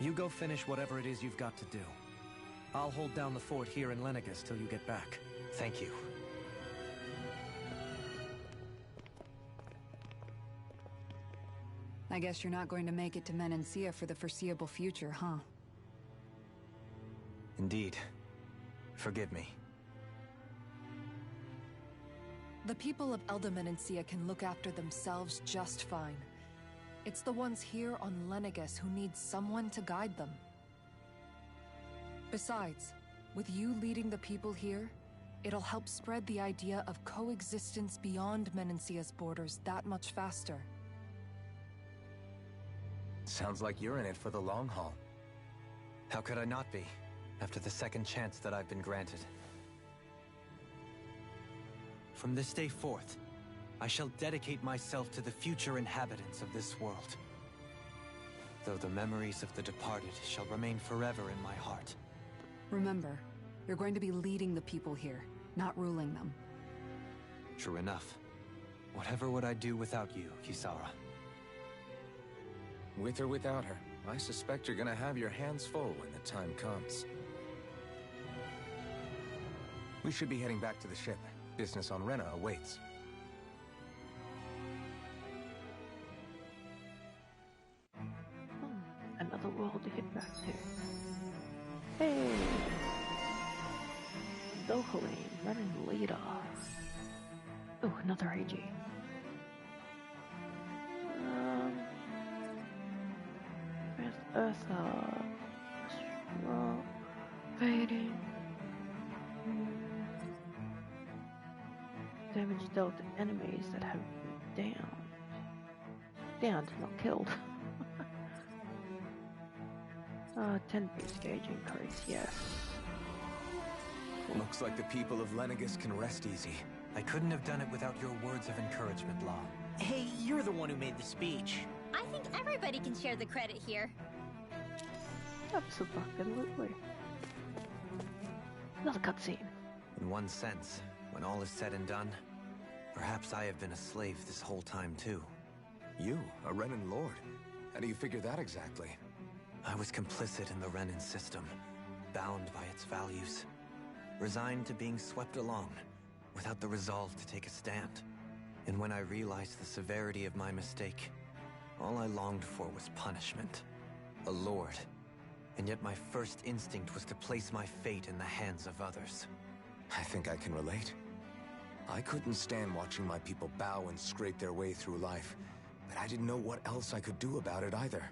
You go finish whatever it is you've got to do. I'll hold down the fort here in Lenegis till you get back. Thank you. I guess you're not going to make it to Menancia for the foreseeable future, huh? Indeed. Forgive me. The people of Elda Menancia can look after themselves just fine. It's the ones here on Lenegis who need someone to guide them. Besides, with you leading the people here, it'll help spread the idea of coexistence beyond Menancia's borders that much faster. Sounds like you're in it for the long haul. How could I not be, after the second chance that I've been granted? From this day forth, I shall dedicate myself to the future inhabitants of this world. Though the memories of the departed shall remain forever in my heart. Remember, you're going to be leading the people here, not ruling them. True enough. Whatever would I do without you, Kisara? With or without her, I suspect you're gonna have your hands full when the time comes. We should be heading back to the ship. Business on Rena awaits. Another world to hit back to. Hey! Locally, running leader. Oh, another AG. Where's Eartha? Fading. Damage dealt to enemies that have been downed. Downed, not killed. 10 boost gauge increase, yes. Looks like the people of Lenegis can rest easy. I couldn't have done it without your words of encouragement, Law. Hey, you're the one who made the speech. I think everybody can share the credit here. Absolutely. Another cutscene. In one sense, when all is said and done, perhaps I have been a slave this whole time too. You, a Renan Lord? How do you figure that exactly? I was complicit in the Renan system, bound by its values, resigned to being swept along, without the resolve to take a stand. And when I realized the severity of my mistake, all I longed for was punishment. A lord. And yet my first instinct was to place my fate in the hands of others. I think I can relate. I couldn't stand watching my people bow and scrape their way through life, but I didn't know what else I could do about it either.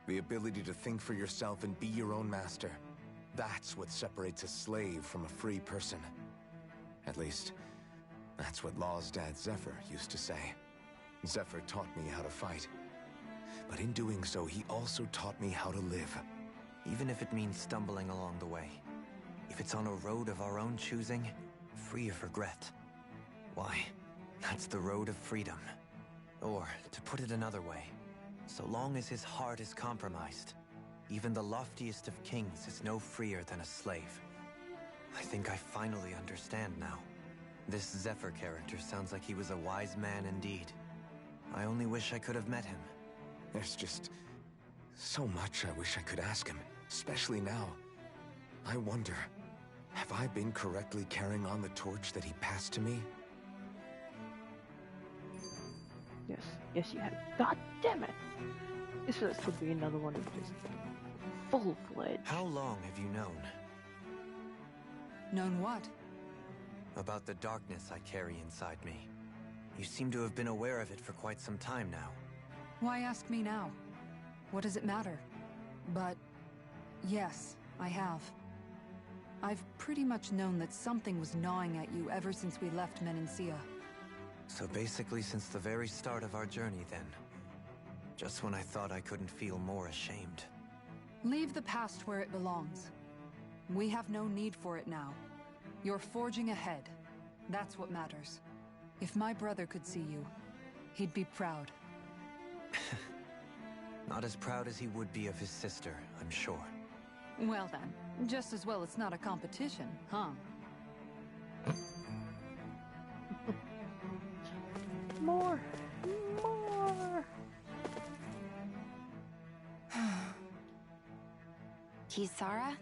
The ability to think for yourself and be your own master. That's what separates a slave from a free person. At least, that's what Law's dad Zephyr used to say. Zephyr taught me how to fight. But in doing so, he also taught me how to live. Even if it means stumbling along the way. If it's on a road of our own choosing, free of regret. Why, that's the road of freedom. Or, to put it another way, So long as his heart is compromised, even the loftiest of kings is no freer than a slave. I think I finally understand now. This Zephyr character sounds like he was a wise man indeed. I only wish I could have met him. There's just so much I wish I could ask him, especially now. I wonder, have I been correctly carrying on the torch that he passed to me? Yes, you have. God damn it! This could be another one of just full-fledged. How long have you known? Known what? About the darkness I carry inside me. You seem to have been aware of it for quite some time now. Why ask me now? What does it matter? But yes, I have. I've pretty much known that something was gnawing at you ever since we left Menancia. So basically since the very start of our journey then. Just when I thought I couldn't feel more ashamed. Leave the past where it belongs. We have no need for it now. You're forging ahead. That's what matters. If my brother could see you, he'd be proud. Not as proud as he would be of his sister, I'm sure. Well then, just as well it's not a competition, huh? More! Kisara?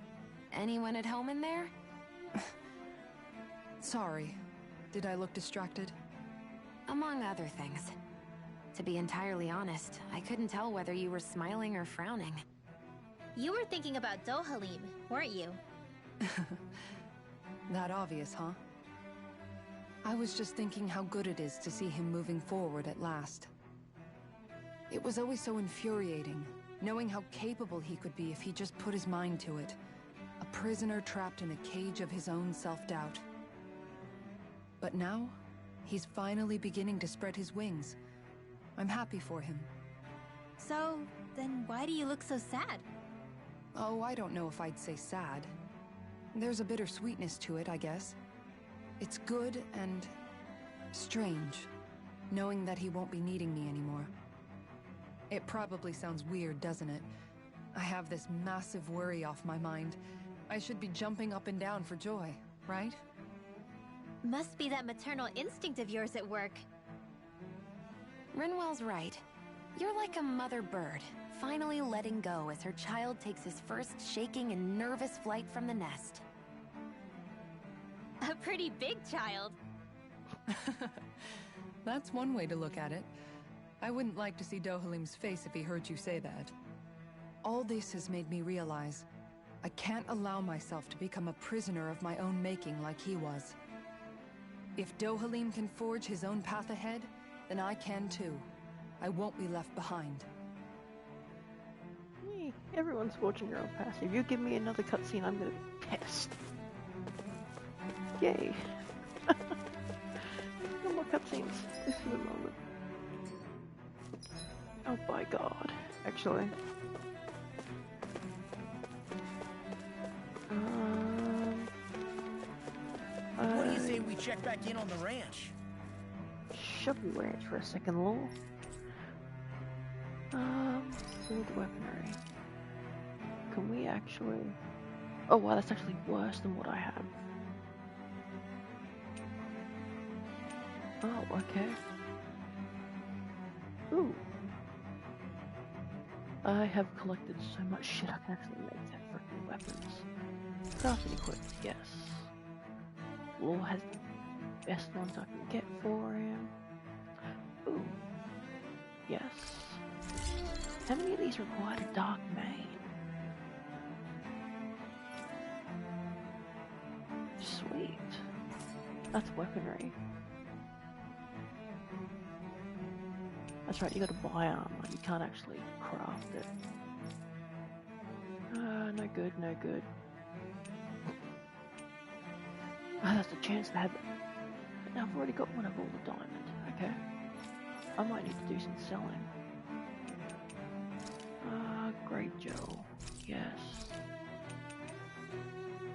Anyone at home in there? Sorry. Did I look distracted? Among other things. To be entirely honest, I couldn't tell whether you were smiling or frowning. You were thinking about Dohalim, weren't you? That obvious, huh? I was just thinking how good it is to see him moving forward at last. It was always so infuriating, knowing how capable he could be if he just put his mind to it. A prisoner trapped in a cage of his own self-doubt. But now, he's finally beginning to spread his wings. I'm happy for him. So, then why do you look so sad? Oh, I don't know if I'd say sad. There's a bittersweetness to it, I guess. It's good and strange, knowing that he won't be needing me anymore. It probably sounds weird, doesn't it? I have this massive worry off my mind. I should be jumping up and down for joy, right? Must be that maternal instinct of yours at work. Rinwell's right. You're like a mother bird, finally letting go as her child takes his first shaking and nervous flight from the nest. A pretty big child. That's one way to look at it. I wouldn't like to see Dohalim's face if he heard you say that. All this has made me realize I can't allow myself to become a prisoner of my own making like he was. If Dohalim can forge his own path ahead, then I can too. I won't be left behind. Hey, everyone's forging their own path. If you give me another cutscene, I'm gonna be pissed. Yay! No more cutscenes. This is the moment. Oh my god. Actually. What do you say we check back in on the ranch? Shove your ranch for a second, lol. Field weaponry. Can we actually... Oh wow, that's actually worse than what I have. Oh, okay. Ooh. I have collected so much shit I can actually make that freaking weapons. Crafting equipment, yes. Law has the best ones I can get for him. Ooh. Yes. How many of these require a dark mane? Sweet. That's weaponry. That's right, you gotta buy armor, you can't actually craft it. No good, no good. Ah, that's the chance to have it. But now I've already got one of all the diamond, okay? I might need to do some selling. Grape gel, yes.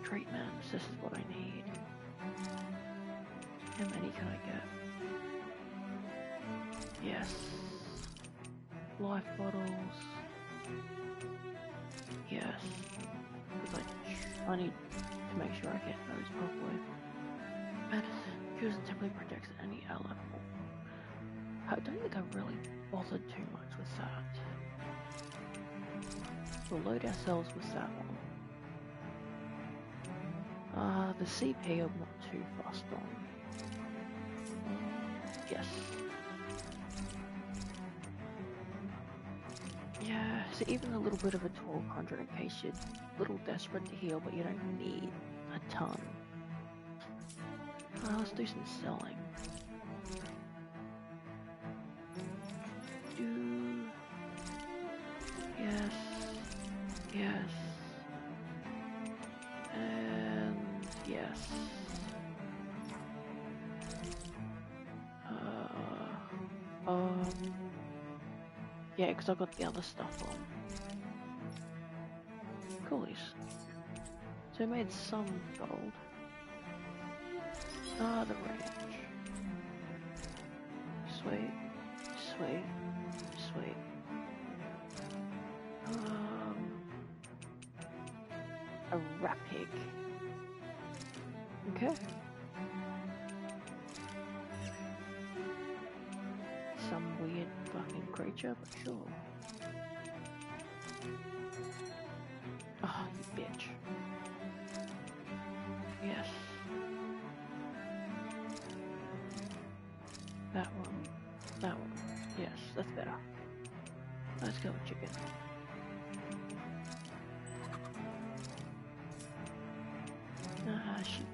Treatments, this is what I need. How many can I get? Yes. Life bottles. Yes. Because I need to make sure I get those properly. And fusion typically projects any level. I don't think I really bothered too much with that. We'll load ourselves with that one. The CP I'm not too fussed on. Yes. Yeah, so even a little bit of a 1200 in case you're a little desperate to heal, but you don't need a ton. Let's do some selling. Yes. Yes. And yes. Yeah, because I got the other stuff on. Coolies. So I made some gold. The range. Sweet. Sweet. Sweet. A rat pig. Okay. Some weird fucking creature, but sure. Oh, you bitch. Yes. That one. That one. Yes, that's better. Let's go with chicken. Sheep.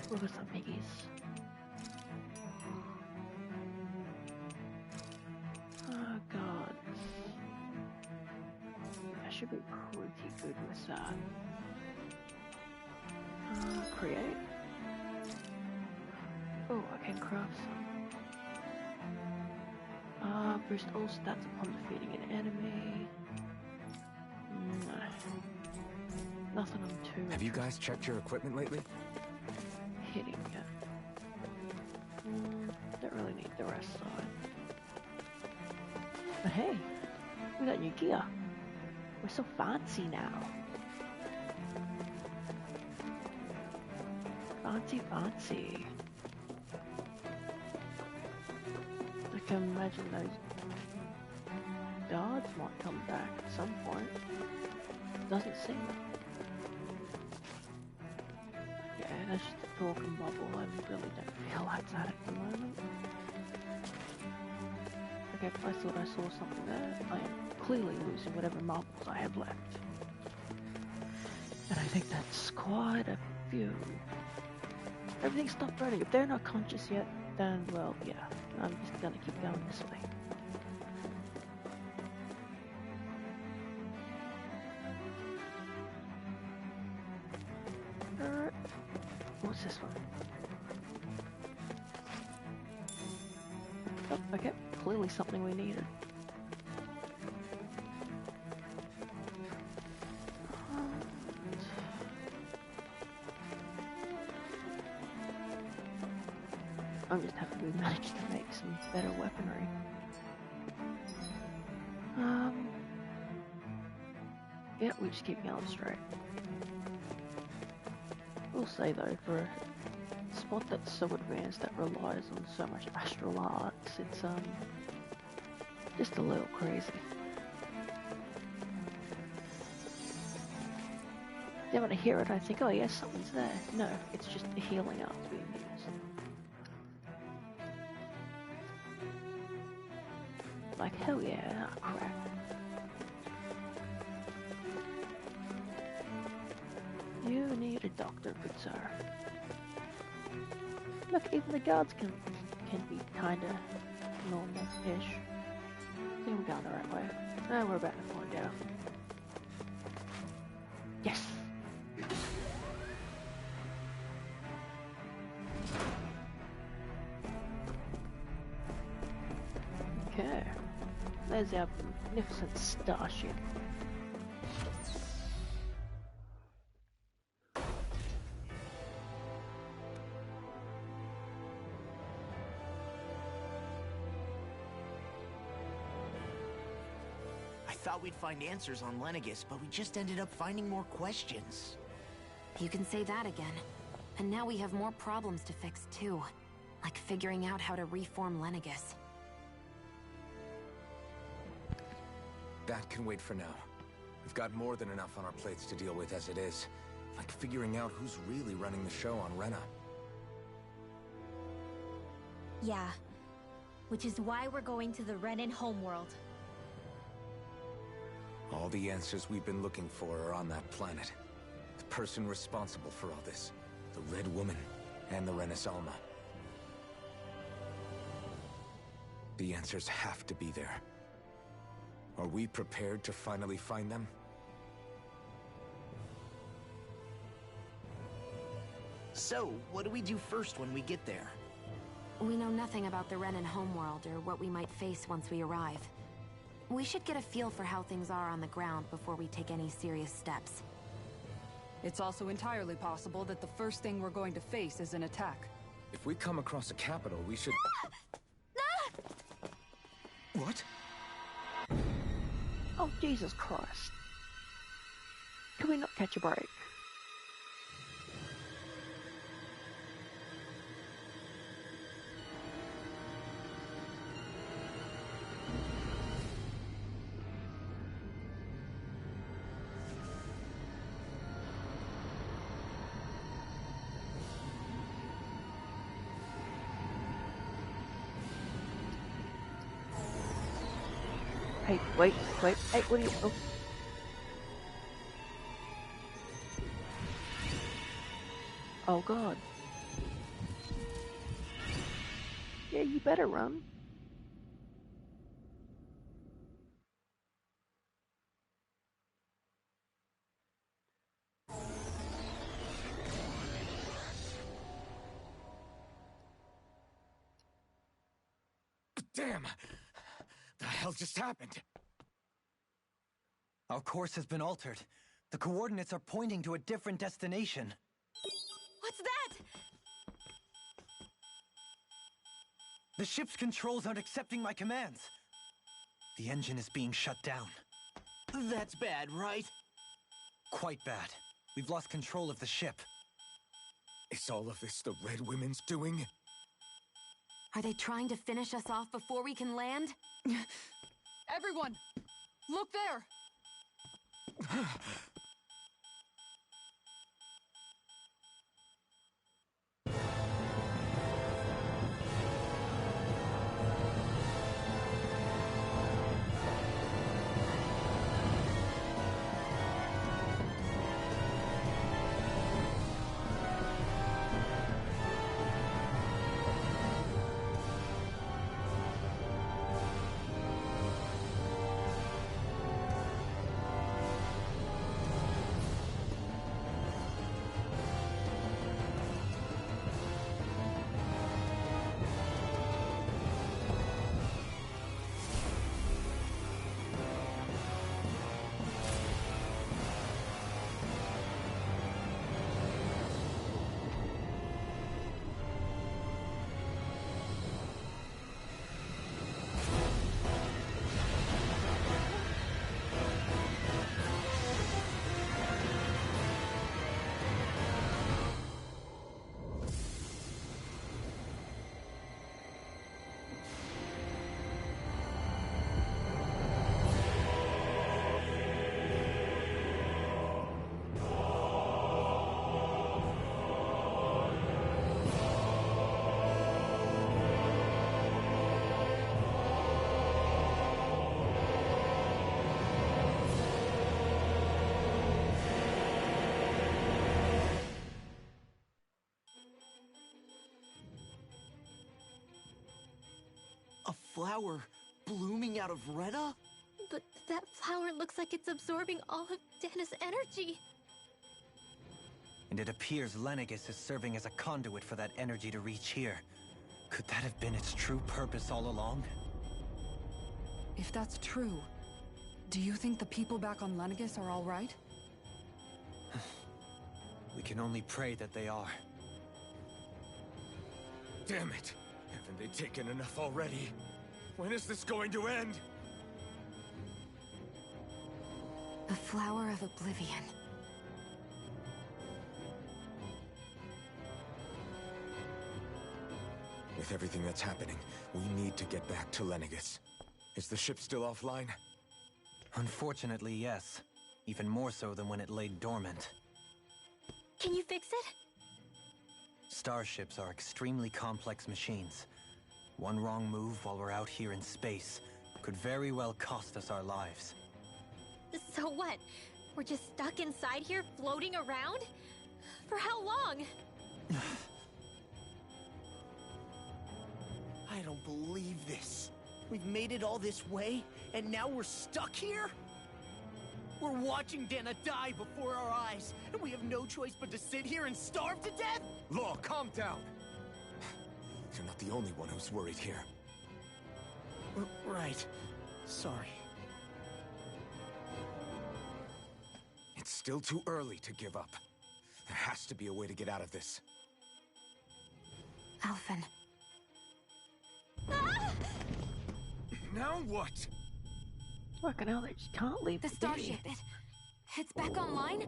What are some piggies? Oh god. I should be pretty good with that. Create. Oh, I can craft some. Boost all stats upon defeating an enemy. No. Nothing I'm too. Have you guys checked your equipment lately? Hitting yet. Don't really need the rest side. But hey, we got new gear. We're so fancy now. Fancy, fancy. I can imagine those guards might come back at some point. Doesn't seem. Yeah, that's just a talking bubble. I really don't feel like that at the moment. Okay, I thought I saw something there. I am clearly losing whatever marbles I have left. And I think that's quite a few. Everything stopped running. If they're not conscious yet, then, well, yeah. I'm just gonna keep going this way. What's this one? Oh, okay. Clearly something we needed. I'm just happy we managed to make some better weaponry. Yeah, we just keep going straight. We'll say though, for a spot that's so advanced that relies on so much astral arts, it's just a little crazy. Yeah, when I hear it, I think, oh yes, something's there. No, it's just the healing arts being used. Like, hell yeah, oh, crap. You need a doctor, good sir. Look, even the guards can be kinda normal-ish. I think we're going the right way. No, we're about to find out. Yes! Okay. There's our magnificent starship. thought we'd find answers on Lenegis, but we just ended up finding more questions. You can say that again. And now we have more problems to fix, too. Like figuring out how to reform Lenegis. That can wait for now. We've got more than enough on our plates to deal with as it is. Like figuring out who's really running the show on Rena. Yeah. Which is why we're going to the Renan homeworld. All the answers we've been looking for are on that planet. The person responsible for all this. The Red Woman and the Renis Alma. The answers have to be there. Are we prepared to finally find them? So, what do we do first when we get there? We know nothing about the Renan homeworld or what we might face once we arrive. We should get a feel for how things are on the ground before we take any serious steps. It's also entirely possible that the first thing we're going to face is an attack. If we come across a capital, we should... What? Oh, Jesus Christ. Can we not catch a break? Hey, wait, hey, what are you... Oh. Oh, God. Yeah, you better run. Damn! The hell just happened? Our course has been altered. The coordinates are pointing to a different destination. What's that? The ship's controls aren't accepting my commands. The engine is being shut down. That's bad, right? Quite bad. We've lost control of the ship. Is all of this the Red Women's doing? Are they trying to finish us off before we can land? Everyone! Look there! A flower blooming out of Rena? But that flower looks like it's absorbing all of Dana's energy. And it appears Lenegis is serving as a conduit for that energy to reach here. Could that have been its true purpose all along? If that's true, do you think the people back on Lenegis are all right? We can only pray that they are. Damn it! Haven't they taken enough already? When is this going to end? The flower of oblivion. With everything that's happening, we need to get back to Lenegis. Is the ship still offline? Unfortunately, yes. Even more so than when it lay dormant. Can you fix it? Starships are extremely complex machines. One wrong move while we're out here in space could very well cost us our lives. So what? We're just stuck inside here, floating around? For how long? I don't believe this. We've made it all this way, and now we're stuck here? We're watching Dana die before our eyes, and we have no choice but to sit here and starve to death? Law, calm down! You're not the only one who's worried here. Right. Sorry. It's still too early to give up. There has to be a way to get out of this. Alphen. Ah! Now what? Fucking hell, they just can't leave The starship, it's back online?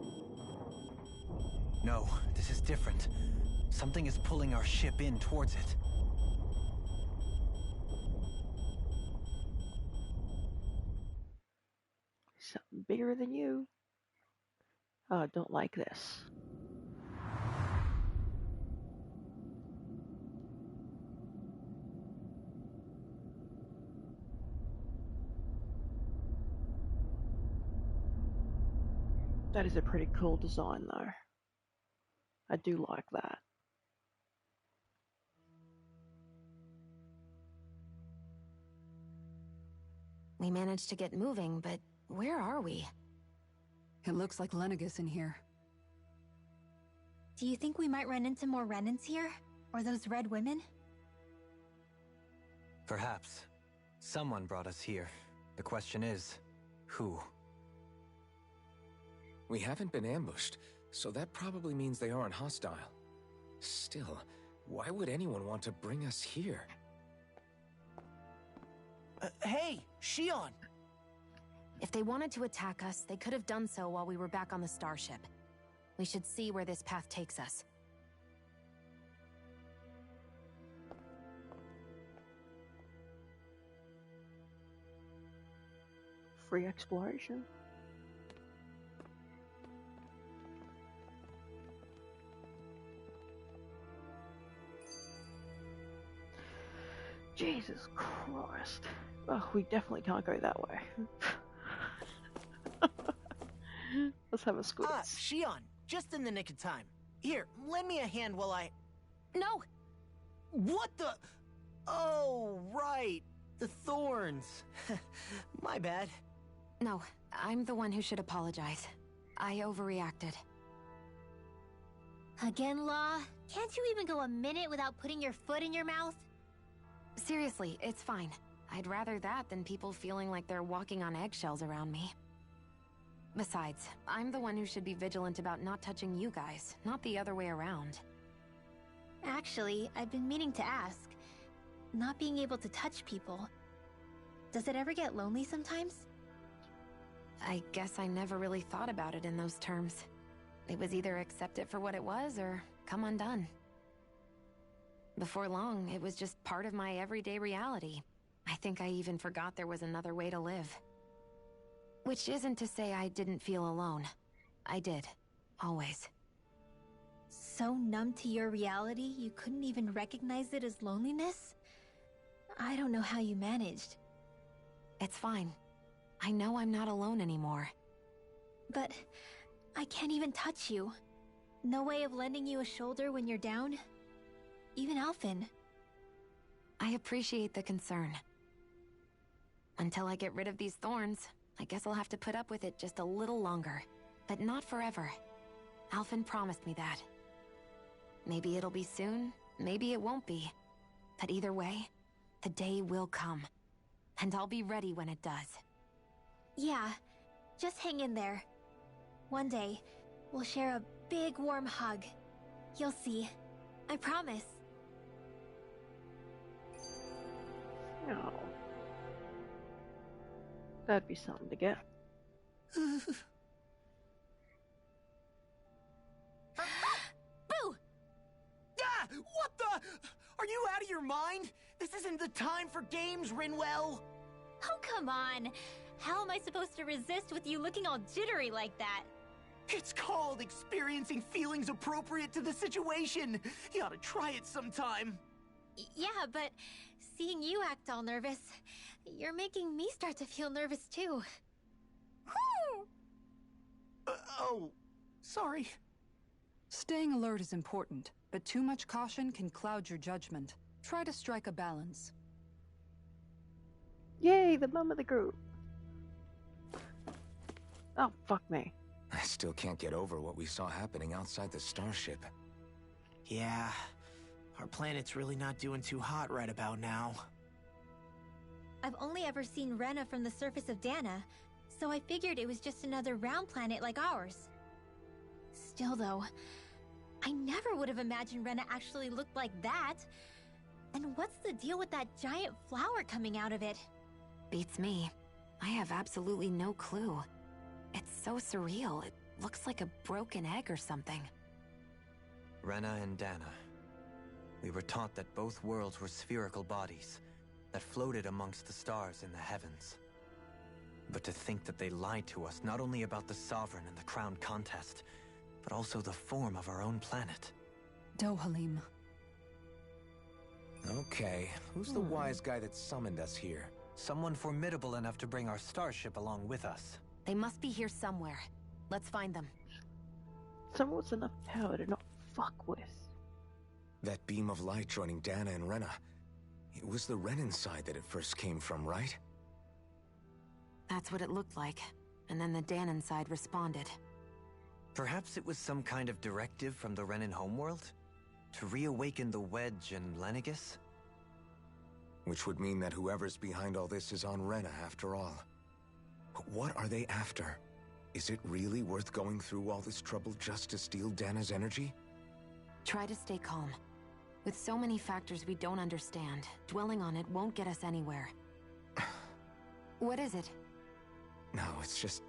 No, this is different. Something is pulling our ship in towards it. Something bigger than you. Oh, I don't like this. That is a pretty cool design, though. I do like that. We managed to get moving, but where are we? It looks like Lenegis in here. Do you think we might run into more Renans here? Or those red women? Perhaps. Someone brought us here. The question is, who? We haven't been ambushed, so that probably means they aren't hostile. Still, why would anyone want to bring us here? Hey, Shion! If they wanted to attack us, they could have done so while we were back on the starship. We should see where this path takes us. Free exploration. Jesus Christ. Oh, we definitely can't go that way. Let's have a squeeze. Shion, just in the nick of time. Here, lend me a hand while I... No! What the... Oh, right. The thorns. My bad. No, I'm the one who should apologize. I overreacted. Again, Law? Can't you even go a minute without putting your foot in your mouth? Seriously, it's fine. I'd rather that than people feeling like they're walking on eggshells around me. Besides, I'm the one who should be vigilant about not touching you guys, not the other way around. Actually, I've been meaning to ask. Not being able to touch people. Does it ever get lonely sometimes? I guess I never really thought about it in those terms. It was either accept it for what it was or come undone. Before long, it was just part of my everyday reality. I think I even forgot there was another way to live. Which isn't to say I didn't feel alone. I did. Always. So numb to your reality, you couldn't even recognize it as loneliness? I don't know how you managed. It's fine. I know I'm not alone anymore. But I can't even touch you. No way of lending you a shoulder when you're down? Even Alphen. I appreciate the concern. Until I get rid of these thorns, I guess I'll have to put up with it just a little longer. But not forever. Alphen promised me that. Maybe it'll be soon, maybe it won't be. But either way, the day will come. And I'll be ready when it does. Yeah, just hang in there. One day, we'll share a big warm hug. You'll see. I promise. Oh. That'd be something to get. Are you out of your mind? This isn't the time for games, Rinwell! Oh, come on. How am I supposed to resist with you looking all jittery like that? It's called experiencing feelings appropriate to the situation. You ought to try it sometime. Yeah, but seeing you act all nervous, you're making me start to feel nervous too. Oh, sorry. Staying alert is important, but too much caution can cloud your judgment. Try to strike a balance. Yay, the mum of the group. Oh, fuck me. I still can't get over what we saw happening outside the starship. Yeah, our planet's really not doing too hot right about now. I've only ever seen Rena from the surface of Dana, so I figured it was just another round planet like ours. Still though, I never would have imagined Rena actually looked like that. And what's the deal with that giant flower coming out of it? Beats me. I have absolutely no clue. It's so surreal. It looks like a broken egg or something. Rena and Dana. We were taught that both worlds were spherical bodies that floated amongst the stars in the heavens. But to think that they lied to us not only about the Sovereign and the Crown contest, but also the form of our own planet. Dohalim. Okay, who's the wise guy that summoned us here? Someone formidable enough to bring our starship along with us. They must be here somewhere. Let's find them. Someone with enough power to not fuck with. That beam of light joining Dana and Rena. It was the Renan side that it first came from, right? That's what it looked like. And then the Danon side responded. Perhaps it was some kind of directive from the Renan homeworld? To reawaken the Wedge and Lenegis? Which would mean that whoever's behind all this is on Rena after all. But what are they after? Is it really worth going through all this trouble just to steal Dana's energy? Try to stay calm. With so many factors we don't understand, dwelling on it won't get us anywhere. What is it? No, it's just...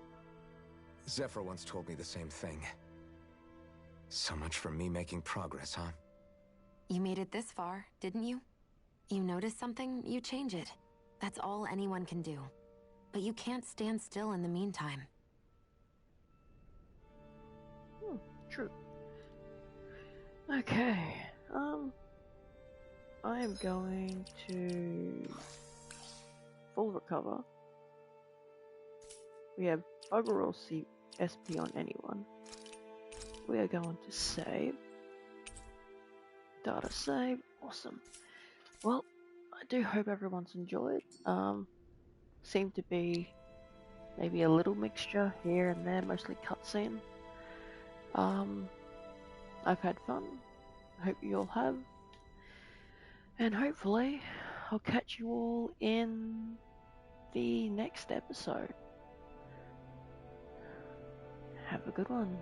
Zephyr once told me the same thing. So much for me making progress, huh? You made it this far, didn't you? You notice something, you change it. That's all anyone can do. But you can't stand still in the meantime. True. Okay, I am going to full recover. We have overall SP on anyone. We are going to save. Data save. Awesome. Well, I do hope everyone's enjoyed. Seemed to be maybe a little mixture here and there, mostly cutscene. I've had fun. I hope you all have. And hopefully, I'll catch you all in the next episode. Have a good one.